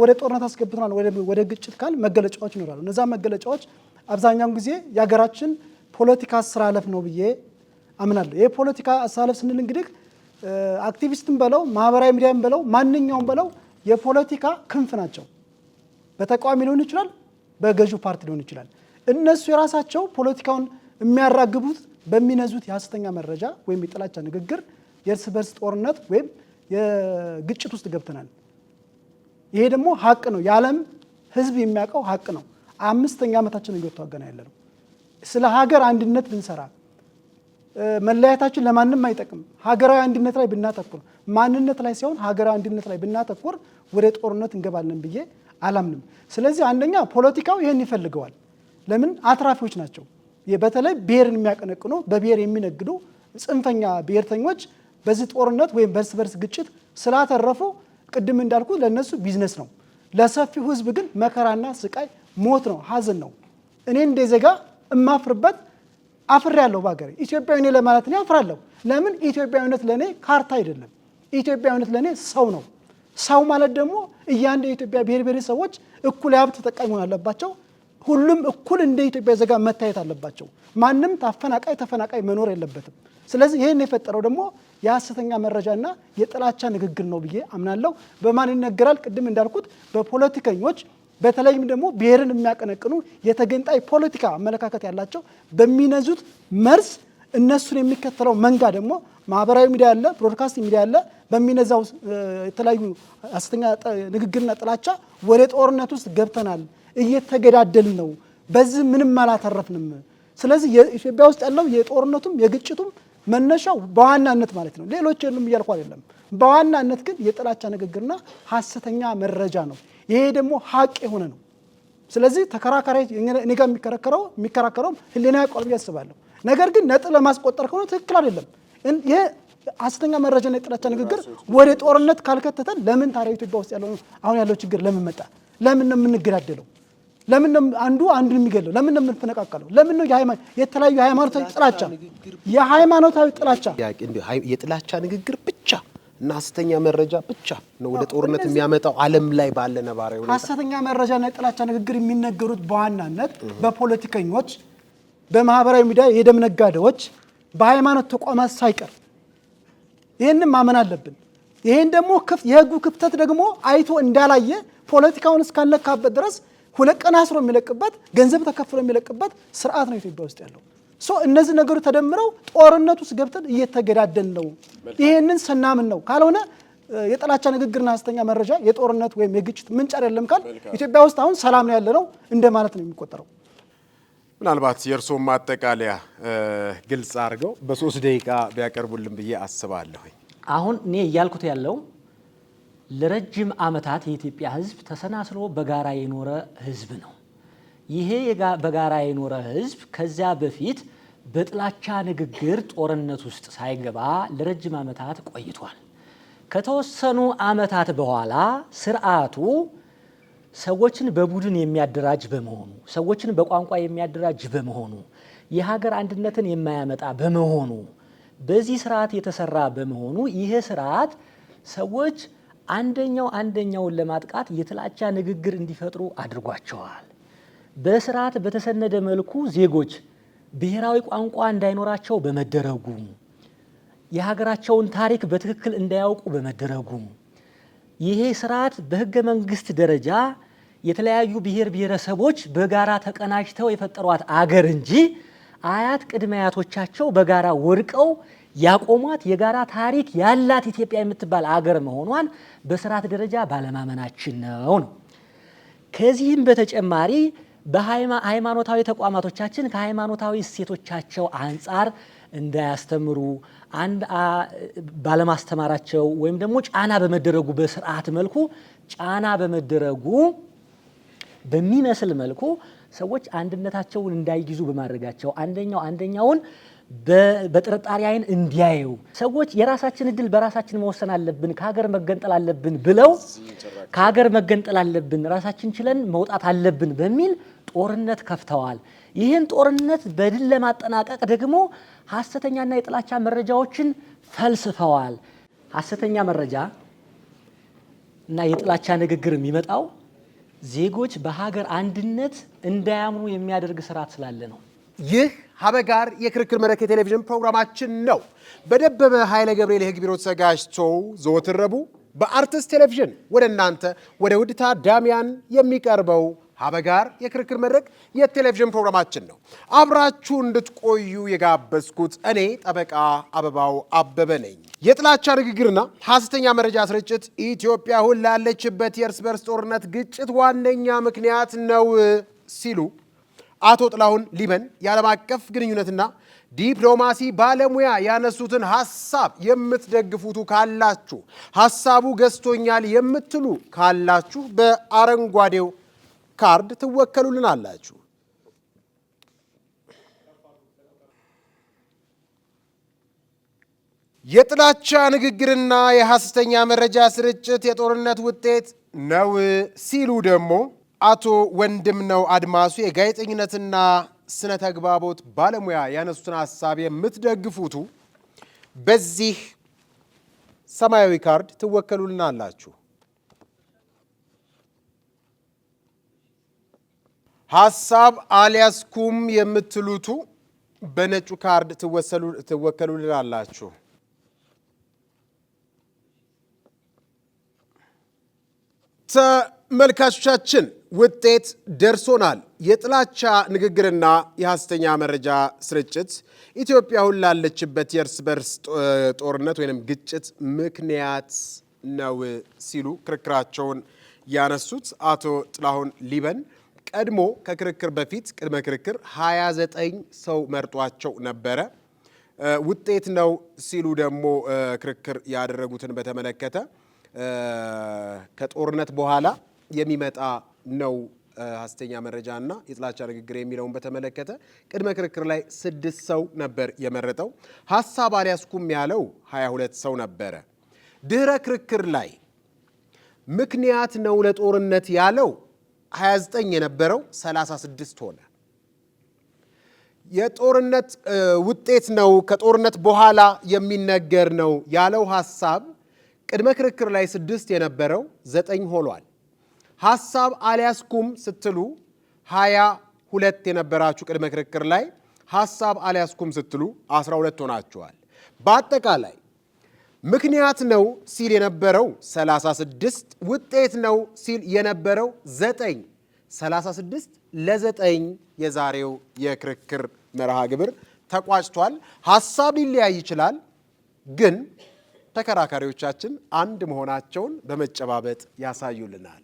ወደ ጦርነት አስገብተናል፣ ወደ ግጭት ካል መገለጫዎች ይኖራሉ። እነዛ መገለጫዎች አብዛኛውን ጊዜ የሀገራችን ፖለቲካ አስተላለፍ ነው ብዬ አምናለሁ። ይሄ ፖለቲካ አስተላለፍ ስንል እንግዲህ አክቲቪስትም በለው ማህበራዊ ሚዲያም በለው ማንኛውም በለው የፖለቲካ ክንፍ ናቸው። በተቃዋሚ ሊሆን ይችላል፣ በገዢው ፓርቲ ሊሆን ይችላል። እነሱ የራሳቸው ፖለቲካውን የሚያራግቡት በሚነዙት የሐሰተኛ መረጃ ወይም የጥላቻ ንግግር የእርስ በርስ ጦርነት ወይም የግጭት ውስጥ ገብተናል። ይሄ ደግሞ ሀቅ ነው፣ የዓለም ሕዝብ የሚያውቀው ሀቅ ነው። 5ኛ ዓመታችን እየተዋገና ያለ ነው። ስለ ሀገር አንድነት ብንሰራ መለያየታችን ለማንም አይጠቅም። ሀገራዊ አንድነት ላይ ብናተኩር፣ ማንነት ላይ ሳይሆን ሀገራዊ አንድነት ላይ ብናተኩር ወደ ጦርነት እንገባለን ብዬ አላምንም። ስለዚህ አንደኛ ፖለቲካው ይህን ይፈልገዋል። ለምን? አትራፊዎች ናቸው። በተለይ ብሔርን የሚያቀነቅኑ በብሔር የሚነግዱ ጽንፈኛ ብሔርተኞች በዚህ ጦርነት ወይም በእርስ በርስ ግጭት ስላተረፉ ቅድም እንዳልኩ ለነሱ ቢዝነስ ነው። ለሰፊው ህዝብ ግን መከራና ስቃይ፣ ሞት ነው፣ ሀዘን ነው። እኔ እንደ ዜጋ እማፍርበት አፍሬያለሁ በሀገሬ። ኢትዮጵያዊ ነኝ ለማለት እኔ አፍራለሁ። ለምን? ኢትዮጵያዊነት ለእኔ ካርታ አይደለም። ኢትዮጵያዊነት ለእኔ ሰው ነው። ሰው ማለት ደግሞ እያንዳንዱ የኢትዮጵያ ብሔር ብሔረሰቦች እኩል የሀብት ተጠቃሚ መሆን አለባቸው። ሁሉም እኩል እንደ ኢትዮጵያ ዜጋ መታየት አለባቸው። ማንም ተፈናቃይ መኖር የለበትም። ስለዚህ ይህን የፈጠረው ደግሞ የሐሰተኛ መረጃና የጥላቻ ንግግር ነው ብዬ አምናለሁ። በማን ይነገራል? ቅድም እንዳልኩት በፖለቲከኞች፣ በተለይም ደግሞ ብሔርን የሚያቀነቅኑ የተገንጣይ ፖለቲካ አመለካከት ያላቸው በሚነዙት መርዝ እነሱን የሚከተለው መንጋ ደግሞ ማህበራዊ ሚዲያ አለ፣ ብሮድካስት ሚዲያ አለ። በሚነዛው የተለያዩ ሐሰተኛ ንግግርና ጥላቻ ወደ ጦርነት ውስጥ ገብተናል፣ እየተገዳደልን ነው፣ በዚህ ምንም አላተረፍንም። ስለዚህ የኢትዮጵያ ውስጥ ያለው የጦርነቱም የግጭቱም መነሻው በዋናነት ማለት ነው፣ ሌሎች የሉም እያልኩ አይደለም። በዋናነት ግን የጥላቻ ንግግርና ሐሰተኛ መረጃ ነው። ይሄ ደግሞ ሀቅ የሆነ ነው። ስለዚህ ተከራካሪ እኔ ጋር የሚከራከረው ህሊና ያውቀዋል ብዬ አስባለሁ። ነገር ግን ነጥብ ለማስቆጠር ከሆነ ትክክል አይደለም። ይሄ ሐሰተኛ መረጃና የጥላቻ ንግግር ወደ ጦርነት ካልከተተን ለምን ታዲያ ኢትዮጵያ ውስጥ ያለው አሁን ያለው ችግር ለምን መጣ? ለምን ነው የምንገዳደለው? ለምን ነው አንዱ አንዱን የሚገለው? ለምን ነው የምንፈነቃቀለው? ለምን ነው የተለያዩ ሃይማኖታዊ ጥላቻ የሃይማኖታዊ ጥላቻ የጥላቻ ንግግር ብቻ እና ሐሰተኛ መረጃ ብቻ ነው ወደ ጦርነት የሚያመጣው? ዓለም ላይ ባለ ነባራዊ ሁኔታ ሐሰተኛ መረጃና የጥላቻ ንግግር የሚነገሩት በዋናነት በፖለቲከኞች፣ በማህበራዊ ሚዲያ የደም ነጋዴዎች፣ በሃይማኖት ተቋማት ሳይቀር ይህንን ማመን አለብን። ይህን ደግሞ የህጉ ክፍተት ደግሞ አይቶ እንዳላየ ፖለቲካውን እስካለካበት ድረስ 2 ቀን አስሮ የሚለቅበት ገንዘብ ተከፍሎ የሚለቅበት ስርዓት ነው ኢትዮጵያ ውስጥ ያለው። እነዚህ ነገሮች ተደምረው ጦርነት ውስጥ ገብተን እየተገዳደን ነው። ይህንን ስናምን ነው። ካልሆነ የጥላቻ ንግግርና ሐሰተኛ መረጃ የጦርነት ወይም የግጭት ምንጭ አይደለም ካል ኢትዮጵያ ውስጥ አሁን ሰላም ነው ያለነው እንደማለት ነው የሚቆጠረው። ምናልባት የእርስዎም ማጠቃለያ ግልጽ አድርገው በ3 ደቂቃ ቢያቀርቡልን ብዬ አስባለሁ። አሁን እኔ እያልኩት ያለው ለረጅም ዓመታት የኢትዮጵያ ሕዝብ ተሰናስሎ በጋራ የኖረ ሕዝብ ነው። ይሄ በጋራ የኖረ ሕዝብ ከዚያ በፊት በጥላቻ ንግግር ጦርነት ውስጥ ሳይገባ ለረጅም ዓመታት ቆይቷል። ከተወሰኑ ዓመታት በኋላ ስርዓቱ ሰዎችን በቡድን የሚያደራጅ በመሆኑ፣ ሰዎችን በቋንቋ የሚያደራጅ በመሆኑ፣ የሀገር አንድነትን የማያመጣ በመሆኑ፣ በዚህ ስርዓት የተሰራ በመሆኑ ይሄ ስርዓት ሰዎች አንደኛውን ለማጥቃት የጥላቻ ንግግር እንዲፈጥሩ አድርጓቸዋል። በስርዓት በተሰነደ መልኩ ዜጎች ብሔራዊ ቋንቋ እንዳይኖራቸው በመደረጉ፣ የሀገራቸውን ታሪክ በትክክል እንዳያውቁ በመደረጉ፣ ይሄ ስርዓት በህገ መንግስት ደረጃ የተለያዩ ብሔር ብሔረሰቦች በጋራ ተቀናጅተው የፈጠሯት አገር እንጂ አያት ቅድመ አያቶቻቸው በጋራ ወድቀው ያቆሟት የጋራ ታሪክ ያላት ኢትዮጵያ የምትባል አገር መሆኗን በስርዓት ደረጃ ባለማመናችን ነው። ከዚህም በተጨማሪ በሃይማኖታዊ ተቋማቶቻችን ከሃይማኖታዊ እሴቶቻቸው አንጻር እንዳያስተምሩ ባለማስተማራቸው ወይም ደግሞ ጫና በመደረጉ በስርዓት መልኩ ጫና በመደረጉ በሚመስል መልኩ ሰዎች አንድነታቸውን እንዳይይዙ በማድረጋቸው አንደኛውን በጥርጣሬ አይን እንዲያዩ ሰዎች የራሳችን እድል በራሳችን መወሰን አለብን፣ ከሀገር መገንጠል አለብን ብለው ከሀገር መገንጠል አለብን፣ ራሳችን ችለን መውጣት አለብን በሚል ጦርነት ከፍተዋል። ይህን ጦርነት በድል ለማጠናቀቅ ደግሞ ሐሰተኛና የጥላቻ መረጃዎችን ፈልስፈዋል። ሐሰተኛ መረጃ እና የጥላቻ ንግግር የሚመጣው ዜጎች በሀገር አንድነት እንዳያምኑ የሚያደርግ ስርዓት ስላለ ነው። ይህ ሀበጋር የክርክር መድረክ የቴሌቪዥን ፕሮግራማችን ነው። በደበበ ኃይለ ገብርኤል የህግ ቢሮ ተዘጋጅቶ ዘወትር ረቡዕ በአርትስት ቴሌቪዥን ወደ እናንተ ወደ ውድ ታዳሚያን የሚቀርበው ሀበጋር የክርክር መድረክ የቴሌቪዥን ፕሮግራማችን ነው። አብራችሁ እንድትቆዩ የጋበዝኩት እኔ ጠበቃ አበባው አበበ ነኝ። የጥላቻ ንግግርና ሐሰተኛ መረጃ ስርጭት ኢትዮጵያ አሁን ላለችበት የእርስ በርስ ጦርነት ግጭት ዋነኛ ምክንያት ነው ሲሉ አቶ ጥላሁን ሊበን የዓለም አቀፍ ግንኙነትና ዲፕሎማሲ ባለሙያ ያነሱትን ሐሳብ የምትደግፉቱ ካላችሁ፣ ሐሳቡ ገዝቶኛል የምትሉ ካላችሁ በአረንጓዴው ካርድ ትወከሉልን አላችሁ። የጥላቻ ንግግርና የሐሰተኛ መረጃ ስርጭት የጦርነት ውጤት ነው ሲሉ ደግሞ አቶ ወንድምነው አድማሱ የጋዜጠኝነትና ስነ ተግባቦት ባለሙያ ያነሱትን ሐሳብ የምትደግፉቱ በዚህ ሰማያዊ ካርድ ትወከሉልናላችሁ። ሐሳብ አልያዝኩም የምትሉቱ በነጩ ካርድ ትወከሉልናላችሁ። ተመልካቾቻችን ውጤት ደርሶናል። የጥላቻ ንግግርና የሐሰተኛ መረጃ ስርጭት ኢትዮጵያ አሁን ላለችበት የእርስ በርስ ጦርነት ወይም ግጭት ምክንያት ነው ሲሉ ክርክራቸውን ያነሱት አቶ ጥላሁን ሊበን ቀድሞ ከክርክር በፊት ቅድመ ክርክር 29 ሰው መርጧቸው ነበረ። ውጤት ነው ሲሉ ደግሞ ክርክር ያደረጉትን በተመለከተ ከጦርነት በኋላ የሚመጣ ነው ሐሰተኛ መረጃና የጥላቻ ንግግር የሚለውን በተመለከተ ቅድመ ክርክር ላይ 6 ሰው ነበር የመረጠው። ሐሳብ አልያዝኩም ያለው 22 ሰው ነበረ። ድህረ ክርክር ላይ ምክንያት ነው ለጦርነት ያለው 29 የነበረው 36 ሆነ። የጦርነት ውጤት ነው ከጦርነት በኋላ የሚነገር ነው ያለው ሐሳብ ቅድመ ክርክር ላይ 6 የነበረው 9 ሆኗል። ሐሳብ አልያዝኩም ስትሉ 22 የነበራችሁ ቅድመ ክርክር ላይ ሐሳብ አልያዝኩም ስትሉ 12 ሆናችኋል። በአጠቃላይ ምክንያት ነው ሲል የነበረው 36፣ ውጤት ነው ሲል የነበረው 9፣ 36 ለ9 የዛሬው የክርክር መርሃ ግብር ተቋጭቷል። ሐሳብ ሊለያይ ይችላል፣ ግን ተከራካሪዎቻችን አንድ መሆናቸውን በመጨባበጥ ያሳዩልናል።